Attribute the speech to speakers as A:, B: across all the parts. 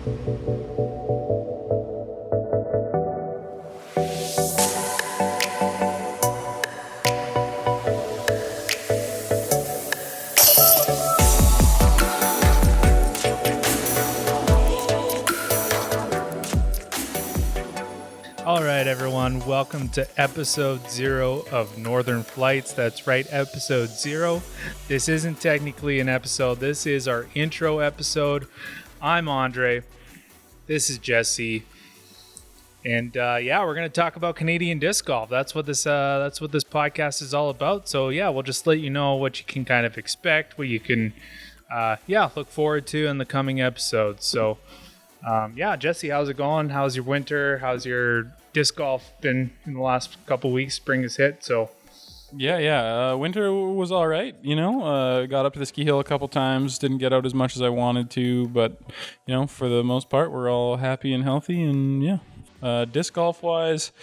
A: All right, everyone. Welcome to episode 0 of Northern Flights. That's right, episode 0. This isn't technically an episode. This is our intro episode. I'm Andre. This is Jesse. And we're going to talk about Canadian disc golf. That's what this podcast is all about. So we'll just let you know what you can kind of expect, what you can look forward to in the coming episodes. So Jesse, how's it going? How's your winter? How's your disc golf been in the last couple weeks? Spring has hit, so.
B: Winter was all right, got up to the ski hill a couple times, didn't get out as much as I wanted to, but, for the most part, we're all happy and healthy, and disc golf wise,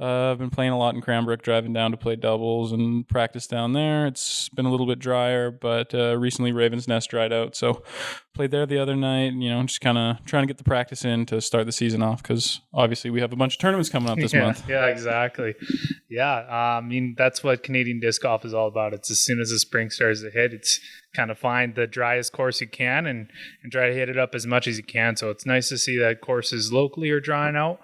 B: I've been playing a lot in Cranbrook, driving down to play doubles and practice down there. It's been a little bit drier, but recently Raven's Nest dried out, so played there the other night. Just kind of trying to get the practice in to start the season off, because obviously we have a bunch of tournaments coming up this month.
A: Yeah, exactly. That's what Canadian disc golf is all about. It's as soon as the spring starts to hit, it's kind of find the driest course you can and try to hit it up as much as you can. So it's nice to see that courses locally are drying out.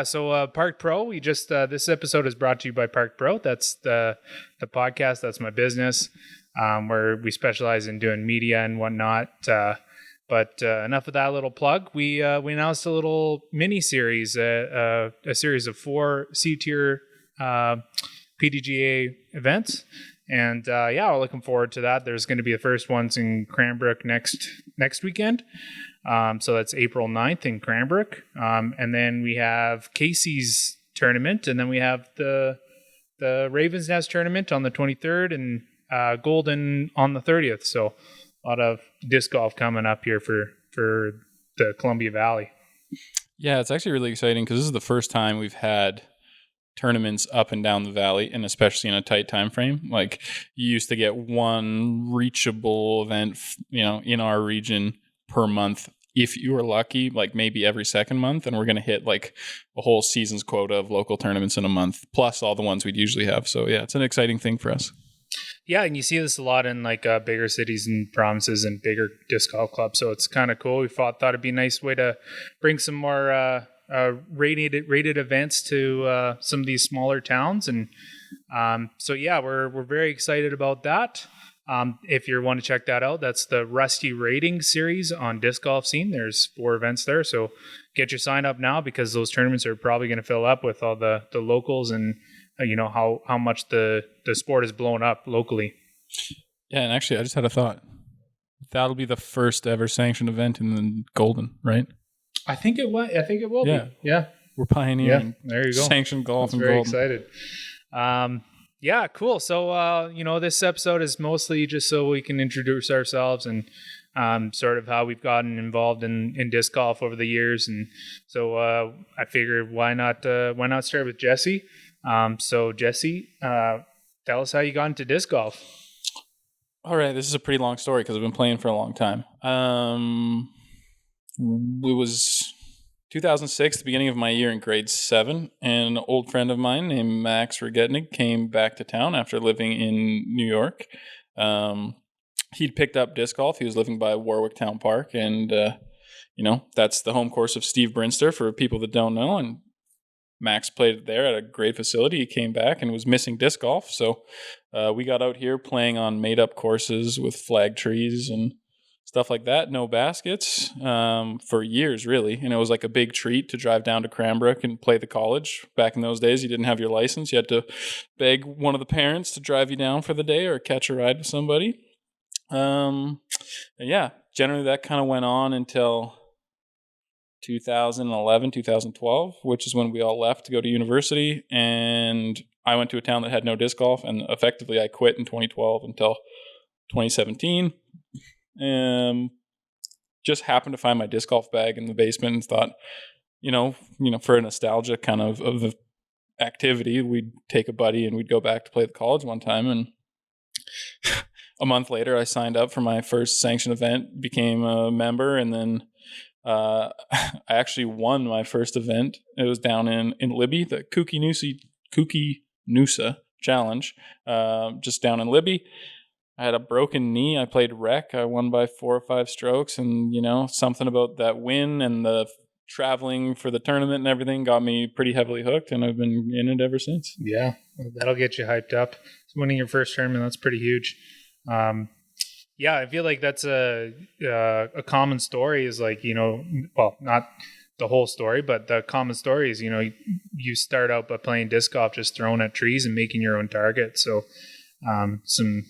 A: So Park Pro, we just this episode is brought to you by Park Pro. That's the podcast. That's my business, where we specialize in doing media and whatnot. But enough of that little plug. We announced a little mini series, a series of 4 C-tier PDGA events. And we're looking forward to that. There's going to be the first ones in Cranbrook next weekend. So that's April 9th in Cranbrook. And then we have Casey's tournament, and then we have the Raven's Nest tournament on the 23rd and Golden on the 30th. So a lot of disc golf coming up here for the Columbia Valley.
B: Yeah, it's actually really exciting because this is the first time we've had tournaments up and down the valley, and especially in a tight time frame. Like, you used to get one reachable event, in our region per month, if you were lucky, like maybe every second month, and we're going to hit like a whole season's quota of local tournaments in a month, plus all the ones we'd usually have. So it's an exciting thing for us.
A: Yeah, and you see this a lot in like bigger cities and provinces and bigger disc golf clubs. So it's kind of cool. We thought it'd be a nice way to bring some more rated events to some of these smaller towns, and we're very excited about that. If you want to check that out, that's the Rusty Rating series on Disc Golf Scene. There's 4 events there, so get your sign up now, because those tournaments are probably going to fill up with all the locals, and how much the sport is blown up locally.
B: Yeah, and actually, I just had a thought. That'll be the first ever sanctioned event in the Golden, right?
A: I think it will be. Yeah.
B: We're pioneering.
A: Yeah, there you go.
B: Sanctioned golf and
A: very
B: Golden.
A: Excited. Cool. So, this episode is mostly just so we can introduce ourselves and sort of how we've gotten involved in disc golf over the years. And so I figured why not start with Jesse? So Jesse, tell us how you got into disc golf.
B: All right. This is a pretty long story because I've been playing for a long time. It was 2006, the beginning of my year in grade 7, and an old friend of mine named Max Regetnik came back to town after living in New York. He'd picked up disc golf. He was living by Warwick Town Park, and that's the home course of Steve Brinster for people that don't know. And Max played there at a great facility. He came back and was missing disc golf, so we got out here playing on made-up courses with flag trees and stuff like that, no baskets, for years, really. And it was like a big treat to drive down to Cranbrook and play the college. Back in those days, you didn't have your license. You had to beg one of the parents to drive you down for the day or catch a ride with somebody. Generally that kind of went on until 2011, 2012, which is when we all left to go to university. And I went to a town that had no disc golf, and effectively I quit in 2012 until 2017. Just happened to find my disc golf bag in the basement and thought, for a nostalgia kind of the activity, we'd take a buddy and we'd go back to play the college one time. And a month later, I signed up for my first sanctioned event, became a member, and then I actually won my first event. It was down in Libby, the Kuki Noosa Challenge, just down in Libby. I had a broken knee. I played rec. I won by 4 or 5 strokes, and something about that win and the traveling for the tournament and everything got me pretty heavily hooked, and I've been in it ever since.
A: Yeah, that'll get you hyped up. Winning your first tournament, that's pretty huge. Yeah, I feel like that's a common story is like, well, not the whole story, but the common story is, you start out by playing disc golf, just throwing at trees and making your own target. So some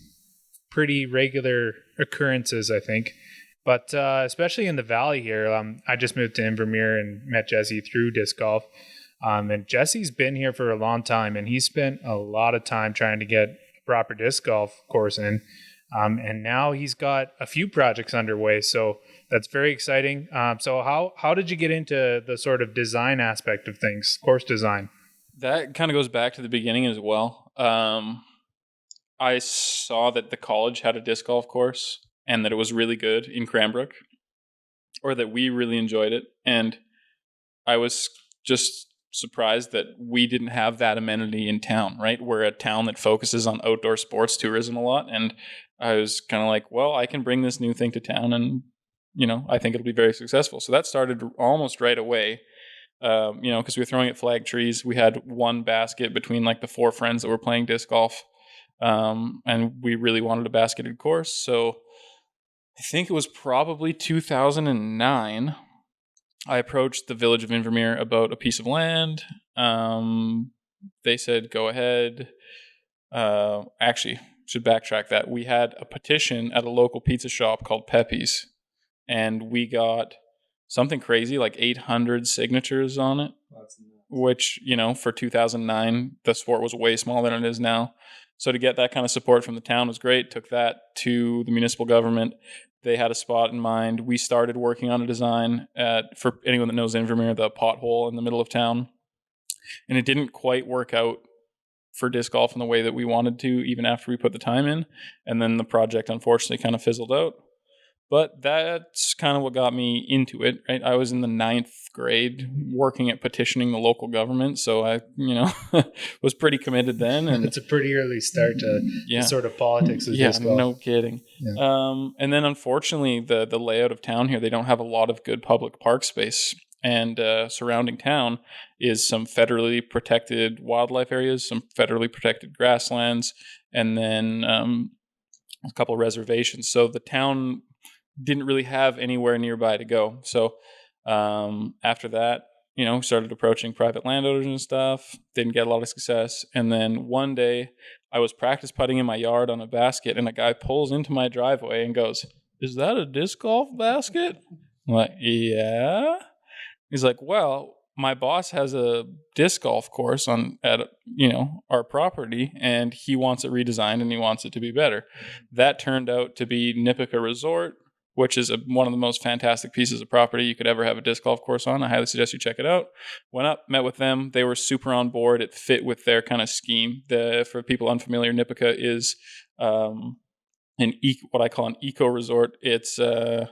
A: pretty regular occurrences, I think. But especially in the Valley here, I just moved to Invermere and met Jesse through disc golf. And Jesse's been here for a long time, and he spent a lot of time trying to get a proper disc golf course in. And now he's got a few projects underway, so that's very exciting. So how did you get into the sort of design aspect of things, course design?
B: That kind of goes back to the beginning as well. I saw that the college had a disc golf course and that it was really good in Cranbrook, or that we really enjoyed it. And I was just surprised that we didn't have that amenity in town, right? We're a town that focuses on outdoor sports tourism a lot. And I was kind of like, well, I can bring this new thing to town and, I think it'll be very successful. So that started almost right away, because we were throwing at flag trees. We had one basket between like the 4 friends that were playing disc golf. And we really wanted a basketed course. So I think it was probably 2009. I approached the village of Invermere about a piece of land. They said, go ahead. Actually, should backtrack that. We had a petition at a local pizza shop called Pepe's, and we got something crazy, like 800 signatures on it, which, for 2009, the sport was way smaller than it is now. So to get that kind of support from the town was great. Took that to the municipal government. They had a spot in mind. We started working on a design for anyone that knows Invermere, the pothole in the middle of town. And it didn't quite work out for disc golf in the way that we wanted to, even after we put the time in. And then the project, unfortunately, kind of fizzled out. But that's kind of what got me into it, right? I was in the 9th grade working at petitioning the local government. So I, was pretty committed then. And
A: it's a pretty early start to the sort of politics of disc golf.
B: No kidding. Yeah. And then unfortunately, the layout of town here, they don't have a lot of good public park space. And surrounding town is some federally protected wildlife areas, some federally protected grasslands, and then a couple of reservations. So the town didn't really have anywhere nearby to go. So after that, started approaching private landowners and stuff. Didn't get a lot of success. And then one day I was practice putting in my yard on a basket, and a guy pulls into my driveway and goes, "Is that a disc golf basket?" I'm like, "Yeah." He's like, "Well, my boss has a disc golf course at our property, and he wants it redesigned and he wants it to be better." That turned out to be Nipika Resort, which is one of the most fantastic pieces of property you could ever have a disc golf course on. I highly suggest you check it out. Went up, met with them. They were super on board. It fit with their kind of scheme. For people unfamiliar, Nipika is what I call an eco resort. It's a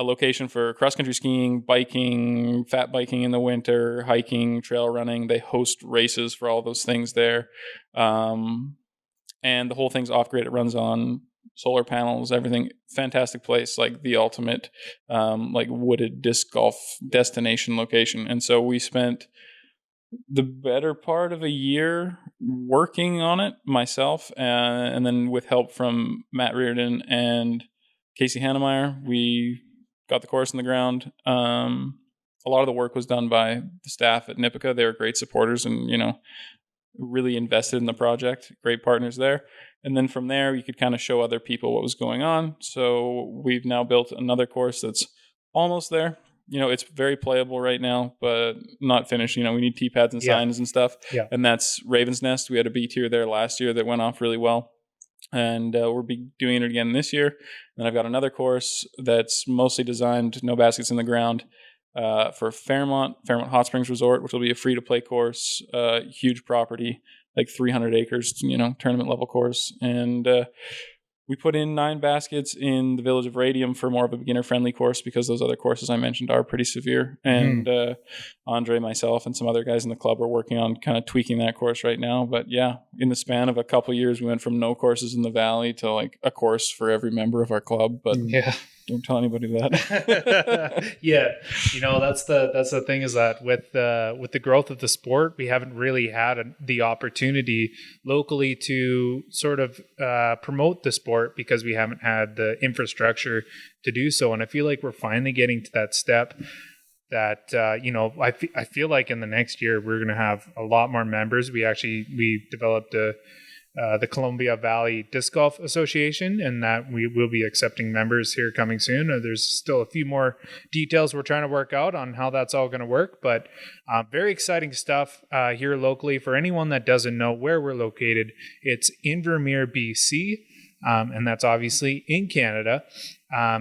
B: location for cross-country skiing, biking, fat biking in the winter, hiking, trail running. They host races for all those things there. And the whole thing's off-grid. It runs on solar panels, everything. Fantastic place, like the ultimate like wooded disc golf destination location. And so we spent the better part of a year working on it myself, and then with help from Matt Reardon and Casey Hannemeyer, we got the course in the ground. A lot of the work was done by the staff at Nipika. They were great supporters and, really invested in the project. Great partners there. And then from there, you could kind of show other people what was going on. So we've now built another course that's almost there. It's very playable right now, but not finished. We need tee pads and signs and stuff.
A: Yeah.
B: And that's Raven's Nest. We had a B tier there last year that went off really well. And we'll be doing it again this year. And I've got another course that's mostly designed, no baskets in the ground, for Fairmont Hot Springs Resort, which will be a free-to-play course, huge property, like 300 acres, tournament level course. And We put in 9 baskets in the village of Radium for more of a beginner-friendly course because those other courses I mentioned are pretty severe. And Andre, myself, and some other guys in the club are working on kind of tweaking that course right now. But yeah, in the span of a couple of years, we went from no courses in the valley to like a course for every member of our club. But don't tell anybody that.
A: Yeah, that's the thing, is that with the growth of the sport, we haven't really had the opportunity locally to sort of promote the sport because we haven't had the infrastructure to do so. And I feel like we're finally getting to that step that I feel like in the next year we're going to have a lot more members. We developed the Columbia Valley Disc Golf Association, and that we will be accepting members here coming soon. There's still a few more details we're trying to work out on how that's all going to work, but very exciting stuff here locally. For anyone that doesn't know where we're located, it's in Vermeer, BC, and that's obviously in Canada.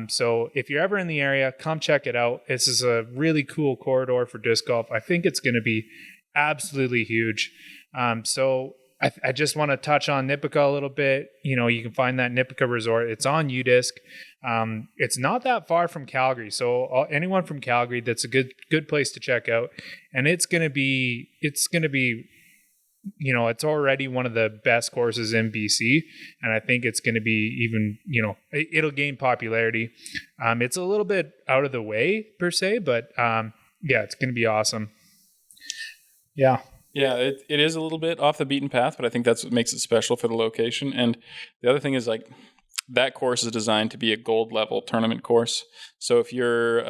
A: So if you're ever in the area, come check it out. This is a really cool corridor for disc golf. I think it's going to be absolutely huge. So I just want to touch on Nipika a little bit. You can find that Nipika Resort. It's on UDisc. It's not that far from Calgary, so anyone from Calgary, that's a good place to check out. And it's gonna be it's already one of the best courses in BC, and I think it's gonna be even it'll gain popularity. It's a little bit out of the way per se, but it's gonna be awesome. Yeah.
B: Yeah, it is a little bit off the beaten path, but I think that's what makes it special for the location. And the other thing is, like, that course is designed to be a gold level tournament course. So if you're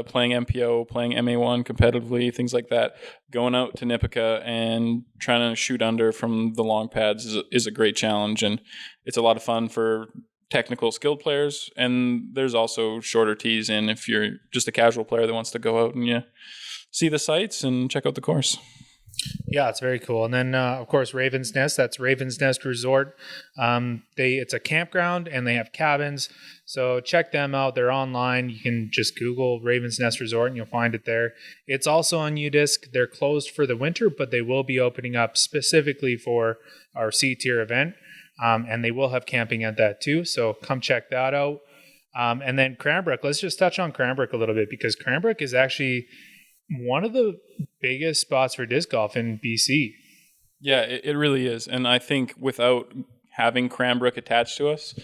B: playing MPO, playing MA1 competitively, things like that, going out to Nipika and trying to shoot under from the long pads is a great challenge. And it's a lot of fun for technical skilled players. And there's also shorter tees in if you're just a casual player that wants to go out and see the sights and check out the course.
A: Yeah, it's very cool. And then, of course, Raven's Nest. That's Raven's Nest Resort. It's a campground, and they have cabins. So check them out. They're online. You can just Google Raven's Nest Resort, and you'll find it there. It's also on UDisc. They're closed for the winter, but they will be opening up specifically for our C-tier event. And they will have camping at that too. So come check that out. And then Cranbrook. Let's just touch on Cranbrook a little bit, because Cranbrook is actually one of the biggest spots for disc golf in BC.
B: Yeah, it really is. And I think without having Cranbrook attached to us,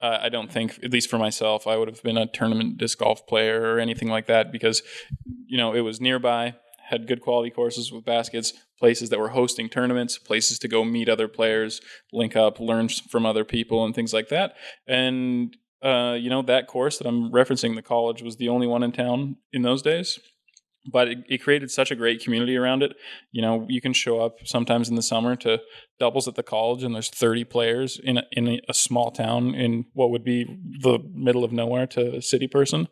B: I don't think, at least for myself, I would have been a tournament disc golf player or anything like that, because, it was nearby, had good quality courses with baskets, places that were hosting tournaments, places to go meet other players, link up, learn from other people and things like that. And, that course that I'm referencing, the college, was the only one in town in those days. But it created such a great community around it. You can show up sometimes in the summer to doubles at the college, and there's 30 players in a small town in what would be the middle of nowhere to a city person.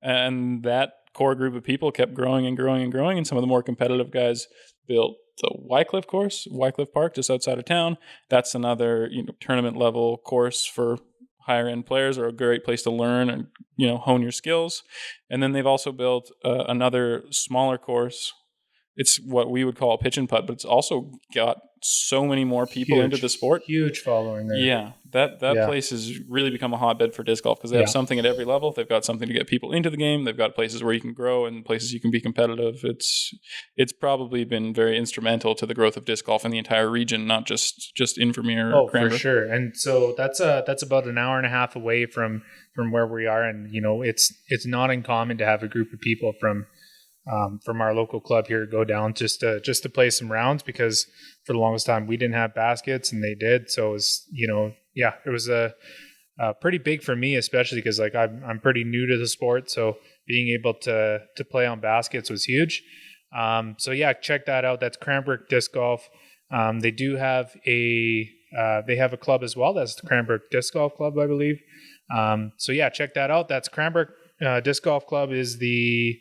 B: And that core group of people kept growing and growing and growing. And some of the more competitive guys built the Wycliffe course, Wycliffe Park, just outside of town. That's another tournament level course for higher end players, are a great place to learn and hone your skills. And then they've also built another smaller course. It's what we would call a pitch and putt, but it's also got so many more people into the sport.
A: Huge following there.
B: Yeah, that place has really become a hotbed for disc golf, because they have something at every level. They've got something to get people into the game. They've got places where you can grow and places you can be competitive. It's probably been very instrumental to the growth of disc golf in the entire region, not just in Vermeer.
A: Oh, for sure. And so that's about an hour and a half away from where we are, and it's not uncommon to have a group of people from our local club here go down just to play some rounds, because for the longest time we didn't have baskets and they did. So it was, it was a pretty big for me, especially because I'm pretty new to the sport. So being able to play on baskets was huge. Check that out. That's Cranbrook Disc Golf. They do have they have a club as well. That's the Cranbrook Disc Golf Club, I believe. Check that out. That's Cranbrook Disc Golf Club is the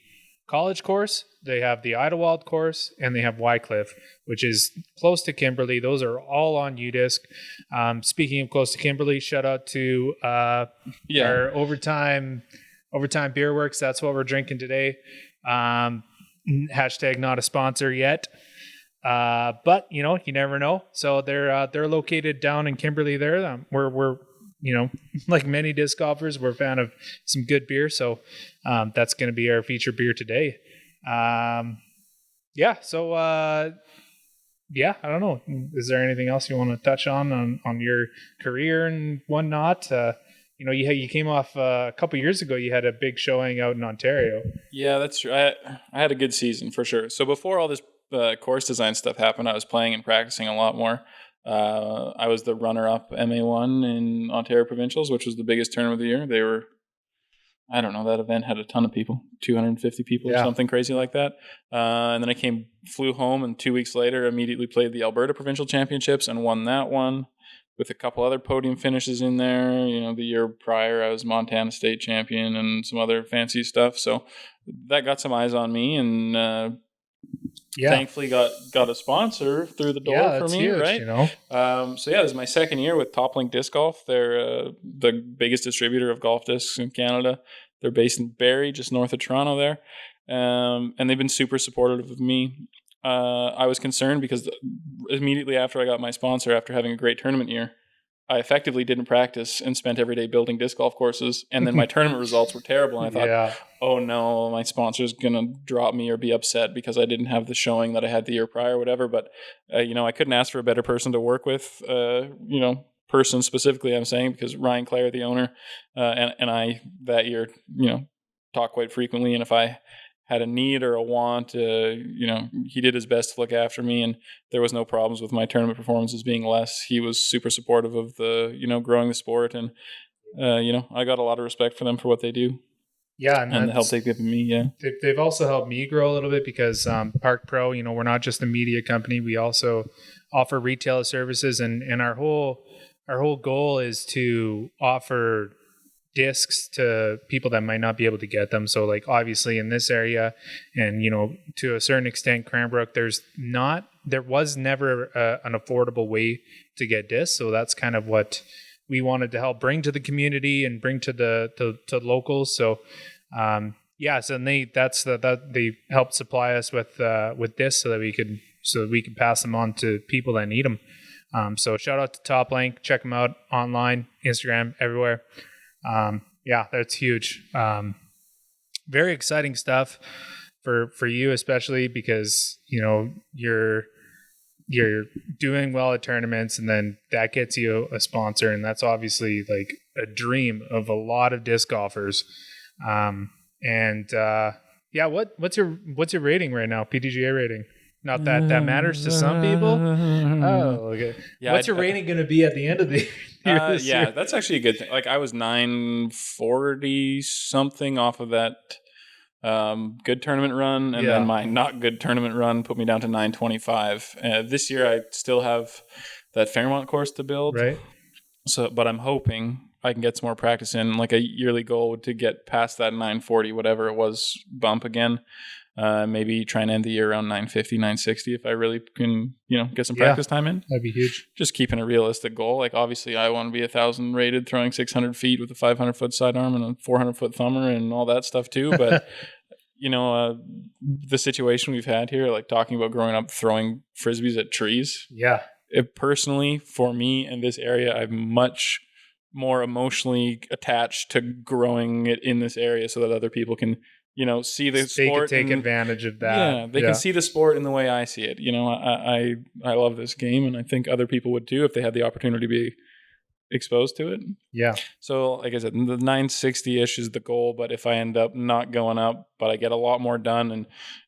A: college course. They have the Idlewild course, and they have Wycliffe, which is close to Kimberley. Those are all on UDisc. Speaking of close to Kimberley, shout out to our overtime beer works. That's what we're drinking today. Hashtag not a sponsor yet. But you never know. So they're located down in Kimberley there. We're like many disc golfers, we're a fan of some good beer. So that's going to be our featured beer today. Yeah. So yeah, I don't know. Is there anything else you want to touch on your career and whatnot? You came off a couple years ago. You had a big showing out in Ontario.
B: Yeah, that's true. I had a good season for sure. So before all this course design stuff happened, I was playing and practicing a lot more. I was the runner-up MA1 in Ontario Provincials, which was the biggest tournament of the year. They were, I don't know, that event had a ton of people, 250 people or something crazy like that. And then I flew home, and 2 weeks later, immediately played the Alberta Provincial Championships and won that one with a couple other podium finishes in there. The year prior, I was Montana State champion and some other fancy stuff. So that got some eyes on me, and thankfully got a sponsor through the door for me,
A: huge,
B: right? So this is my second year with Toplink Disc Golf. They're the biggest distributor of golf discs in Canada. They're based in Barrie, just north of Toronto there. And they've been super supportive of me. I was concerned because immediately after I got my sponsor, after having a great tournament year, I effectively didn't practice and spent every day building disc golf courses. And then my tournament results were terrible. And I thought, oh no, my sponsor's going to drop me or be upset because I didn't have the showing that I had the year prior or whatever. But, I couldn't ask for a better person to work with, person specifically, I'm saying, because Ryan Clare, the owner, and I that year, talked quite frequently. And if I had a need or a want, he did his best to look after me, and there was no problems with my tournament performances being less. He was super supportive of the, growing the sport, and, I got a lot of respect for them for what they do.
A: Yeah.
B: And the help they've given me. Yeah.
A: They've also helped me grow a little bit because Park Pro, we're not just a media company. We also offer retail services, and our whole goal is to offer discs to people that might not be able to get them. So like obviously in this area and, to a certain extent, Cranbrook, there was never an affordable way to get discs. So that's kind of what we wanted to help bring to the community and bring to to locals. So, so they helped supply us with discs so that we could pass them on to people that need them. So shout out to Toplink, check them out online, Instagram, everywhere. That's huge. Very exciting stuff for you, especially because, you're doing well at tournaments, and then that gets you a sponsor. And that's obviously like a dream of a lot of disc golfers. What's your rating right now? PDGA rating? Not that matters to some people. Oh, okay. Yeah, what's your rating going to be at the end of the year?
B: Yeah, that's actually a good thing. Like I was 940 something off of that good tournament run, and then my not good tournament run put me down to 925. This year I still have that Fairmont course to build,
A: right?
B: So, but I'm hoping I can get some more practice in. Like a yearly goal to get past that 940, whatever it was, bump again. Maybe try and end the year around 950, 960 if I really can, get some practice time in.
A: That'd be huge.
B: Just keeping a realistic goal. Like obviously I want to be 1,000 rated, throwing 600 feet with a 500-foot sidearm and a 400-foot thumber and all that stuff too. But, the situation we've had here, like talking about growing up throwing Frisbees at trees.
A: Yeah.
B: Personally, for me in this area, I'm much more emotionally attached to growing it in this area so that other people can see the sport.
A: They can take advantage of that.
B: Yeah, they can see the sport in the way I see it. I love this game, and I think other people would too if they had the opportunity to be exposed to it.
A: Yeah.
B: So, like I said, the 960-ish is the goal, but if I end up not going up, but I get a lot more done, and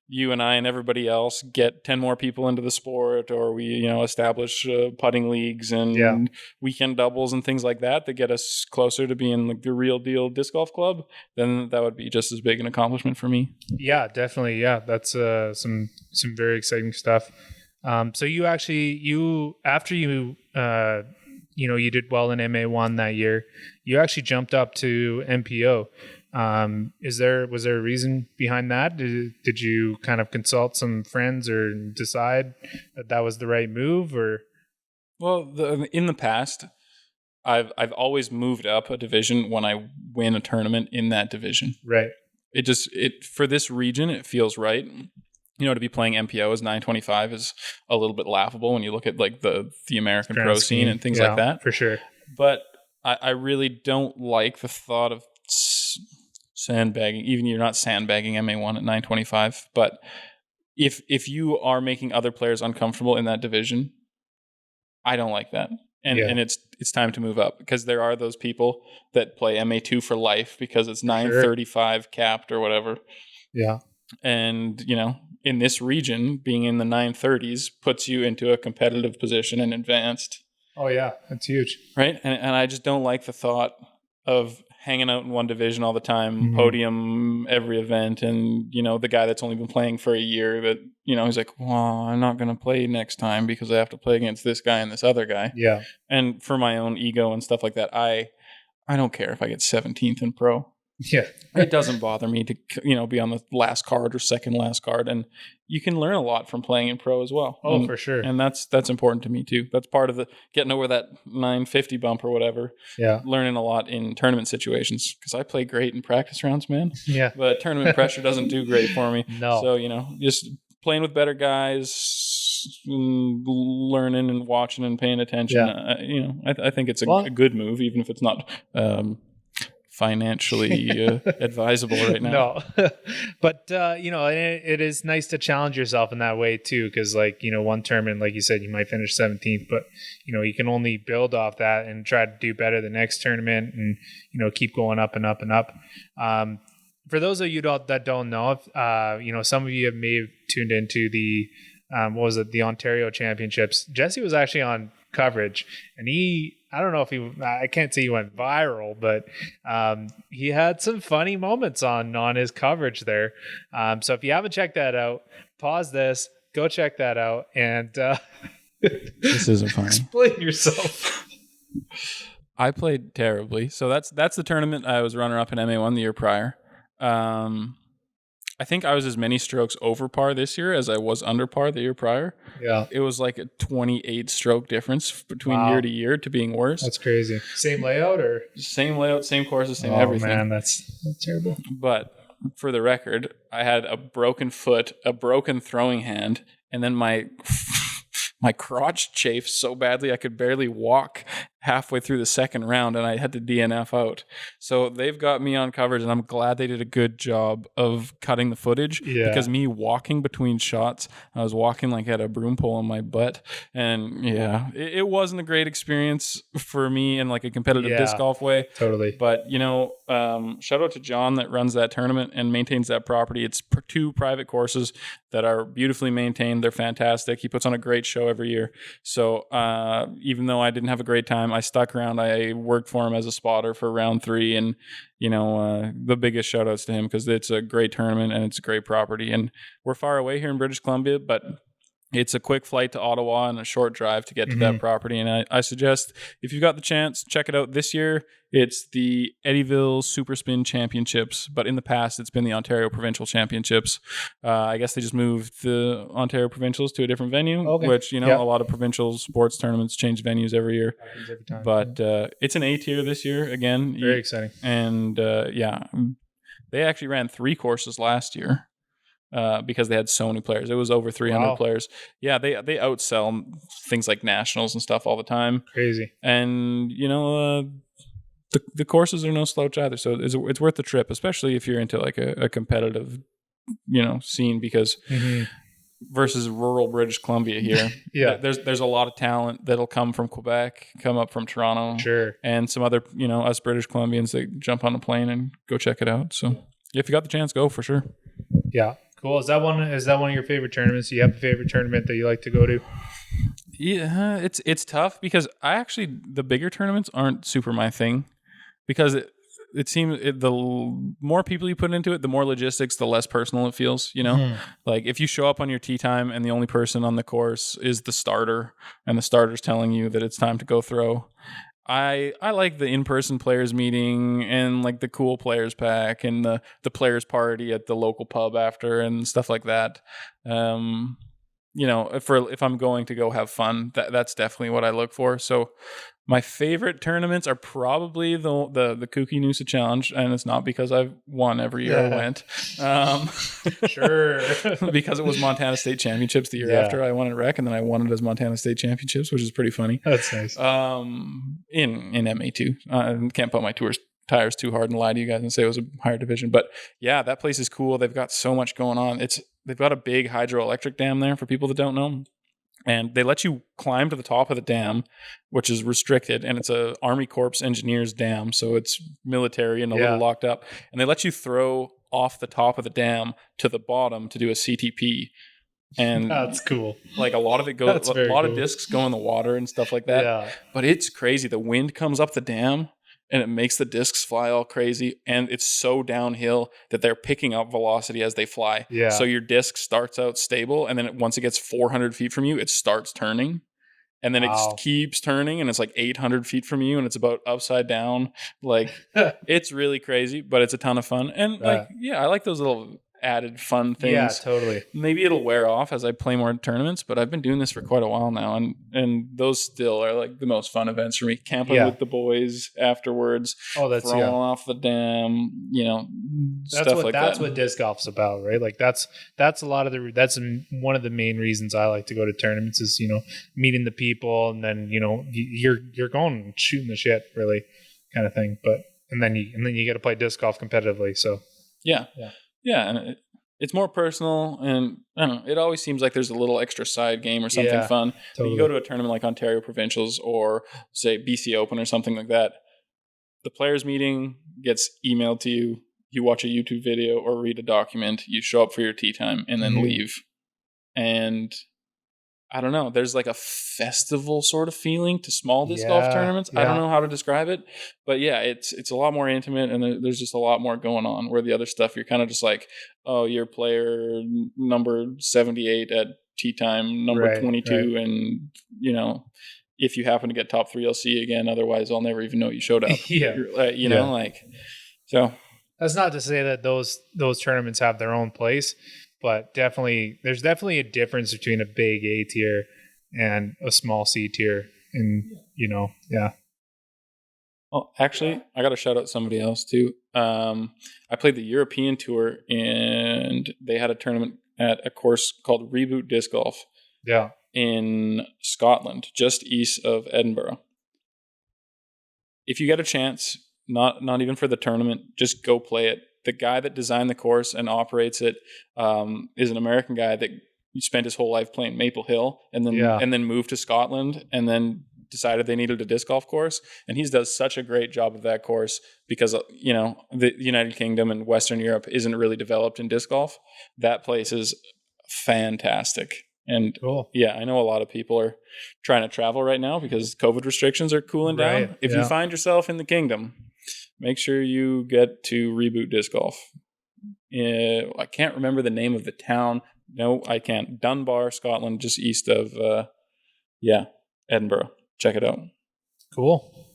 B: you and I and everybody else get 10 more people into the sport, or we, establish putting leagues and weekend doubles and things like that get us closer to being like the real deal disc golf club, then that would be just as big an accomplishment for me.
A: Yeah, definitely. Yeah, that's some very exciting stuff. So you after you did well in MA1 that year, you actually jumped up to MPO. Was there a reason behind that? Did you kind of consult some friends or decide that was the right move, or?
B: Well, in the past, I've always moved up a division when I win a tournament in that division.
A: Right.
B: It for this region, it feels right. To be playing MPO as 925 is a little bit laughable when you look at like the American pro scene and things like that.
A: For sure.
B: But I really don't like the thought of sandbagging. Even you're not sandbagging MA1 at 925, but if you are making other players uncomfortable in that division, I don't like that. And it's time to move up, because there are those people that play MA2 for life because it's 935 capped or whatever.
A: Yeah.
B: And, in this region, being in the 930s puts you into a competitive position and advanced.
A: Oh, yeah. That's huge.
B: Right? And I just don't like the thought of hanging out in one division all the time, podium every event, and, the guy that's only been playing for a year that, he's like, well, I'm not going to play next time because I have to play against this guy and this other guy.
A: Yeah.
B: And for my own ego and stuff like that, I don't care if I get 17th in pro.
A: Yeah.
B: It doesn't bother me to, be on the last card or second last card. And you can learn a lot from playing in pro as well.
A: Oh, for sure.
B: And that's important to me too. That's part of the getting over that 950 bump or whatever.
A: Yeah.
B: Learning a lot in tournament situations, because I play great in practice rounds, man.
A: Yeah.
B: But tournament pressure doesn't do great for me.
A: No.
B: So, just playing with better guys, learning and watching and paying attention.
A: Yeah.
B: I think it's a good move, even if it's not financially advisable right now.
A: No. But it is nice to challenge yourself in that way too, because one tournament, like you said, you might finish 17th, but you can only build off that and try to do better the next tournament, and keep going up and up and up. For those of you that don't know, if some of you may have tuned into the the Ontario Championships. Jesse was actually on coverage, and I don't know if I can't say he went viral, but he had some funny moments on his coverage there. So if you haven't checked that out, pause this, go check that out, and
B: this isn't funny.
A: Explain yourself.
B: I played terribly. So that's the tournament I was runner-up in MA1 the year prior. I think I was as many strokes over par this year as I was under par the year prior.
A: Yeah.
B: It was like a 28 stroke difference between year to year to being worse.
A: That's crazy. Same layout or?
B: Same layout, same courses, same everything.
A: Oh man, that's terrible.
B: But for the record, I had a broken foot, a broken throwing hand, and then my crotch chafed so badly I could barely walk halfway through the second round, and I had to DNF out. So they've got me on coverage, and I'm glad they did a good job of cutting the footage, because me walking between shots, I was walking like I had a broom pole on my butt, and it wasn't a great experience for me in like a competitive disc golf way.
A: Totally.
B: But shout out to John that runs that tournament and maintains that property. It's 2 private courses that are beautifully maintained. They're fantastic. He puts on a great show every year. So even though I didn't have a great time, I stuck around. I worked for him as a spotter for round 3, and the biggest shout outs to him, because it's a great tournament and it's a great property. And we're far away here in British Columbia, but it's a quick flight to Ottawa and a short drive to get to that property. And I suggest, if you've got the chance, check it out. This year, it's the Eddyville Super Spin Championships, but in the past, it's been the Ontario Provincial Championships. I guess they just moved the Ontario Provincials to a different venue, which, a lot of provincial sports tournaments change venues every year.
A: Every time,
B: but it's an A tier this year, again.
A: Very exciting.
B: And they actually ran 3 courses last year. Because they had so many players. It was over 300 players. Yeah, they outsell things like nationals and stuff all the time.
A: Crazy.
B: And, the courses are no slouch either. So it's worth the trip, especially if you're into like a competitive, scene, because versus rural British Columbia here, there's a lot of talent that'll come from Quebec, come up from Toronto.
A: Sure.
B: And some other, us British Columbians that jump on a plane and go check it out. So if you got the chance, go for sure.
A: Yeah. Cool. Is that one of your favorite tournaments? Do you have a favorite tournament that you like to go to?
B: Yeah, it's tough, because the bigger tournaments aren't super my thing, because it seems the more people you put into it, the more logistics, the less personal it feels, Like if you show up on your tee time and the only person on the course is the starter, and the starter's telling you that it's time to go throw. I like the in-person players meeting and like the cool players pack and the players party at the local pub after and stuff like that. if I'm going to go have fun, that's definitely what I look for. So my favorite tournaments are probably the Kooky Noosa Challenge, and it's not because I've won every year I went.
A: Sure.
B: Because it was Montana State Championships the year after I won at Rec, and then I won it as Montana State Championships, which is pretty funny.
A: That's nice.
B: In MA2. I can't put my tires too hard and lie to you guys and say it was a higher division. But yeah, that place is cool. They've got so much going on. They've got a big hydroelectric dam there for people that don't know. And they let you climb to the top of the dam, which is restricted. And it's a Army Corps Engineers dam. So it's military and a little locked up. And they let you throw off the top of the dam to the bottom to do a CTP. And
A: that's cool.
B: Like a lot of it goes, a lot of discs go in the water and stuff like that. Yeah. But it's crazy. The wind comes up the dam and it makes the discs fly all crazy. And it's so downhill that they're picking up velocity as they fly. Yeah. So your disc starts out stable. And then once it gets 400 feet from you, it starts turning. And then it keeps turning. And it's like 800 feet from you. And it's about upside down. Like, it's really crazy, but it's a ton of fun. And I like those little added fun things.
A: Yeah, totally.
B: Maybe it'll wear off as I play more tournaments, but I've been doing this for quite a while now, and those still are like the most fun events for me. Camping with the boys afterwards. Oh, that's throwing off the dam. That's
A: what disc golf's about, right? Like that's a lot of that's one of the main reasons I like to go to tournaments is meeting the people, and then you're going and shooting the shit really kind of thing. But and then you get to play disc golf competitively. So
B: yeah. Yeah, and it's more personal, and I don't know, it always seems like there's a little extra side game or something fun. Totally. But you go to a tournament like Ontario Provincials or, say, BC Open or something like that, the players' meeting gets emailed to you, you watch a YouTube video or read a document, you show up for your tee time, and then leave. And I don't know, there's like a festival sort of feeling to small disc golf tournaments. I don't know how to describe it, but yeah, it's a lot more intimate, and there's just a lot more going on, where the other stuff you're kind of just like, oh, you're player number 78 at tee time, number 22, and if you happen to get top 3, I'll see you again, otherwise I'll never even know you showed up. So
A: that's not to say that those tournaments have their own place. But there's definitely a difference between a big A tier and a small C tier. And,
B: Well, actually, I got to shout out somebody else too. I played the European Tour, and they had a tournament at a course called Reboot Disc Golf.
A: Yeah.
B: In Scotland, just east of Edinburgh. If you get a chance, not even for the tournament, just go play it. The guy that designed the course and operates it is an American guy that spent his whole life playing Maple Hill, and then moved to Scotland, and then decided they needed a disc golf course. And he does such a great job of that course because the United Kingdom and Western Europe isn't really developed in disc golf. That place is fantastic. And I know a lot of people are trying to travel right now because COVID restrictions are cooling down. If you find yourself in the kingdom, make sure you get to Reboot Disc Golf. I can't remember the name of the town. No, I can't. Dunbar, Scotland, just east of, Edinburgh. Check it out.
A: Cool.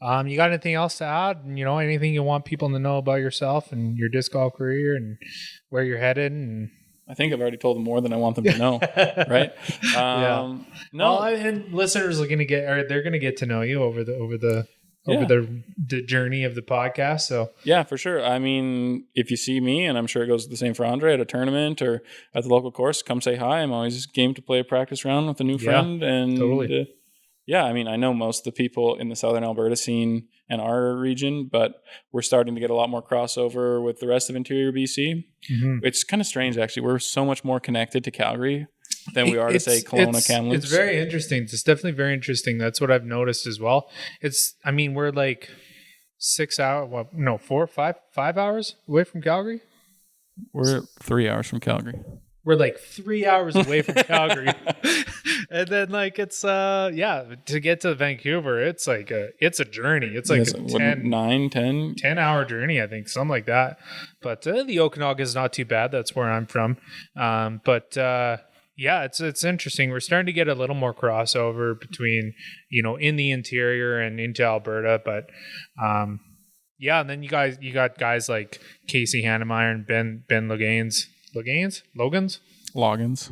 A: You got anything else to add? Anything you want people to know about yourself and your disc golf career and where you're headed? And
B: I think I've already told them more than I want them to know, right?
A: No. Well, and listeners are they're going to get to know you over the journey of the podcast. So
B: yeah, for sure. I mean, if you see me, and I'm sure it goes the same for Andre, at a tournament or at the local course, come say hi. I'm always game to play a practice round with a new friend. And totally. I mean, I know most of the people in the Southern Alberta scene and our region, but we're starting to get a lot more crossover with the rest of Interior BC. Mm-hmm. It's kind of strange, actually. We're so much more connected to Calgary than we are to, say, Kelowna, Kamloops.
A: It's very interesting. It's definitely very interesting. That's what I've noticed as well. We're like 5 hours away from Calgary.
B: We're 3 hours from Calgary.
A: We're like 3 hours away from Calgary. And then it's to get to Vancouver, it's like it's a journey. It's like a 10 hour journey, I think, something like that. But the Okanagan is not too bad. That's where I'm from. It's interesting. We're starting to get a little more crossover between, in the interior and into Alberta. But and then you got guys like Casey Hannemeyer and Ben Logans. Loggins?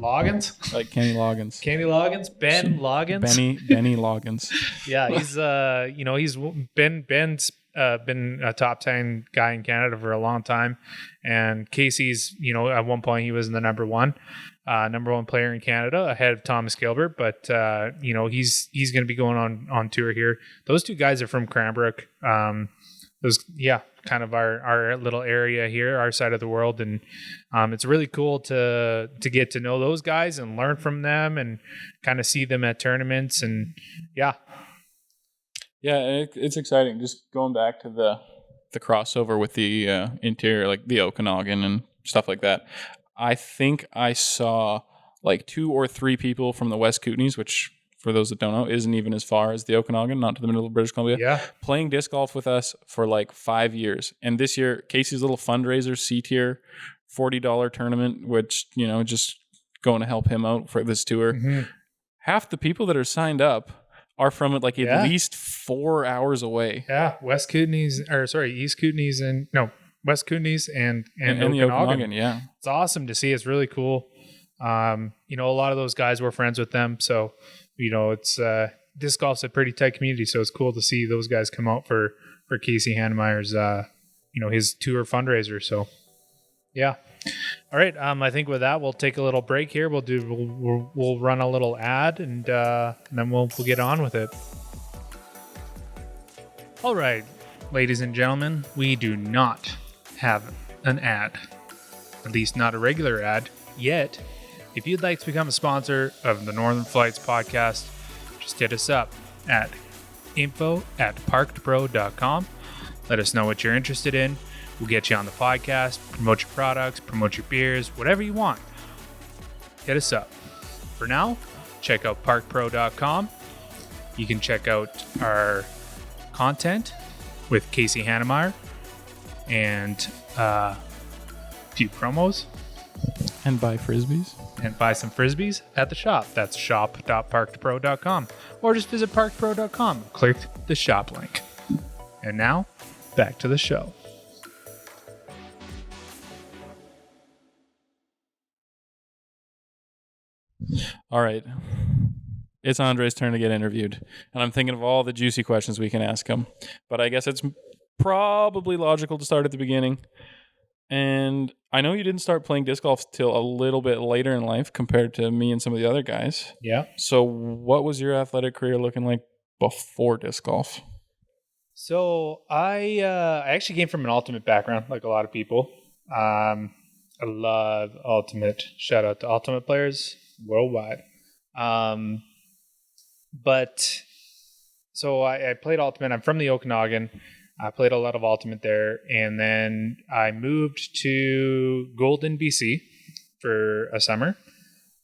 B: Like Kenny Loggins.
A: Kenny Loggins? Ben Loggins?
B: Benny Loggins.
A: Yeah, he's Ben's been a top 10 guy in Canada for a long time, and Casey's, at one point he was the number one player in Canada ahead of Thomas Gilbert, but he's going to be going on tour here. Those two guys are from Cranbrook. Kind of our little area here, our side of the world, and it's really cool to get to know those guys and learn from them and kind of see them at tournaments, and
B: it's exciting. Just going back to the crossover with the interior, like the Okanagan and stuff like that. I think I saw like 2 or 3 people from the West Kootenays, which, for those that don't know, isn't even as far as the Okanagan, not to the middle of British Columbia, playing disc golf with us for like 5 years. And this year, Casey's little fundraiser, C-tier, $40 tournament, which, just going to help him out for this tour.
A: Mm-hmm.
B: Half the people that are signed up are from at least 4 hours away.
A: Yeah, East Kootenays West Kootenays and
B: the Okanagan, yeah.
A: It's awesome to see. It's really cool. A lot of those guys, we're friends with them, so it's disc golf's a pretty tight community, so it's cool to see those guys come out for Casey Hannemeyer's his tour fundraiser. So yeah. All right. I think with that, we'll take a little break here. We'll run a little ad, and then we'll get on with it. All right, ladies and gentlemen, we do not have an ad, at least not a regular ad yet. If you'd like to become a sponsor of the Northern Flights podcast, just hit us up at info@parkedpro.com. Let us know what you're interested in. We'll get you on the podcast, promote your products, promote your beers, whatever you want. Hit us up. For now, check out parkedpro.com. You can check out our content with Casey Hannemeyer and a few promos.
B: And buy frisbees.
A: And buy some frisbees at the shop. That's shop.parkedpro.com. Or just visit parkedpro.com. Click the shop link. And now, back to the show.
B: All right. It's Andre's turn to get interviewed. And I'm thinking of all the juicy questions we can ask him. But I guess it's probably logical to start at the beginning. And I know you didn't start playing disc golf till a little bit later in life compared to me and some of the other guys.
A: Yeah.
B: So what was your athletic career looking like before disc golf?
A: So I actually came from an ultimate background, like a lot of people. I love ultimate. Shout out to ultimate players worldwide. But so I played ultimate. I'm from the Okanagan. I played a lot of ultimate there, and then I moved to Golden, BC for a summer,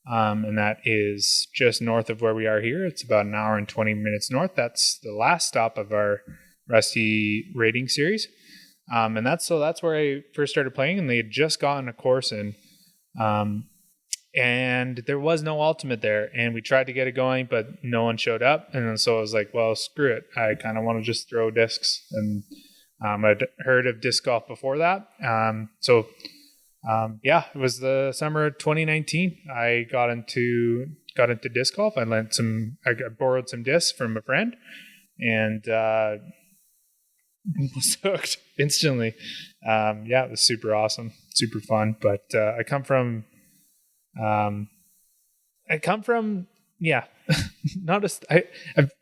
A: and that is just north of where we are here. It's about an hour and 20 minutes north. That's the last stop of our Rusty rating series, and that's where I first started playing. And they had just gotten a course in, and there was no ultimate there, and we tried to get it going, but no one showed up. And then so I was like, well, screw it. I kind of want to just throw discs. And I'd heard of disc golf before that. It was the summer of 2019. I got into disc golf. I borrowed some discs from a friend, and was hooked instantly. It was super awesome, super fun. But I come from I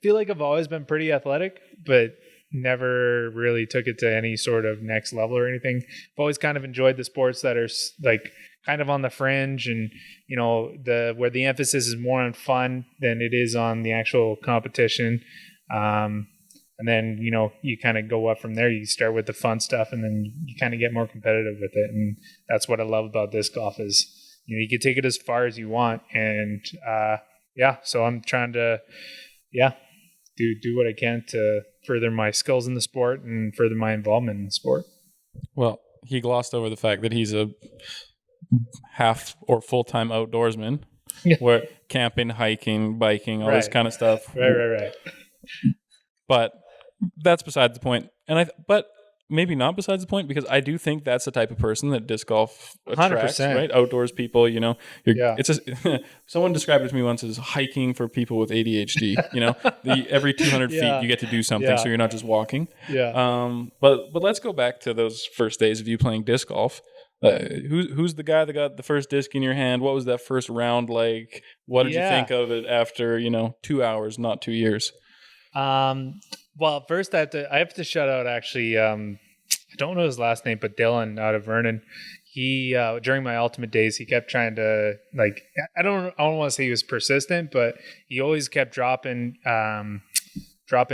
A: feel like I've always been pretty athletic, but never really took it to any sort of next level or anything. I've always kind of enjoyed the sports that are like kind of on the fringe, and where the emphasis is more on fun than it is on the actual competition. And then, you kind of go up from there. You start with the fun stuff, and then you kind of get more competitive with it. And that's what I love about disc golf is, you can take it as far as you want. And, so I'm trying to, do what I can to further my skills in the sport and further my involvement in the sport.
B: Well, he glossed over the fact that he's a half or full-time outdoorsman.
A: Yeah.
B: Where camping, hiking, biking, all this kind of stuff.
A: Right.
B: But that's beside the point. But maybe not besides the point, because I do think that's the type of person that disc golf attracts,
A: 100%.
B: right? Outdoors people, you know,
A: Yeah.
B: it's someone described it to me once as hiking for people with ADHD, you know, every 200 feet
A: Yeah.
B: you get to do something.
A: Yeah.
B: So you're not just walking.
A: Yeah.
B: But let's go back to those first days of you playing disc golf. Who's the guy that got the first disc in your hand? What was that first round like? What did you think of it after, 2 hours, not 2 years?
A: Well, first I have to shout out actually. I don't know his last name, but Dylan out of Vernon. He during my ultimate days, he kept trying to I don't want to say he was persistent, but he always kept dropping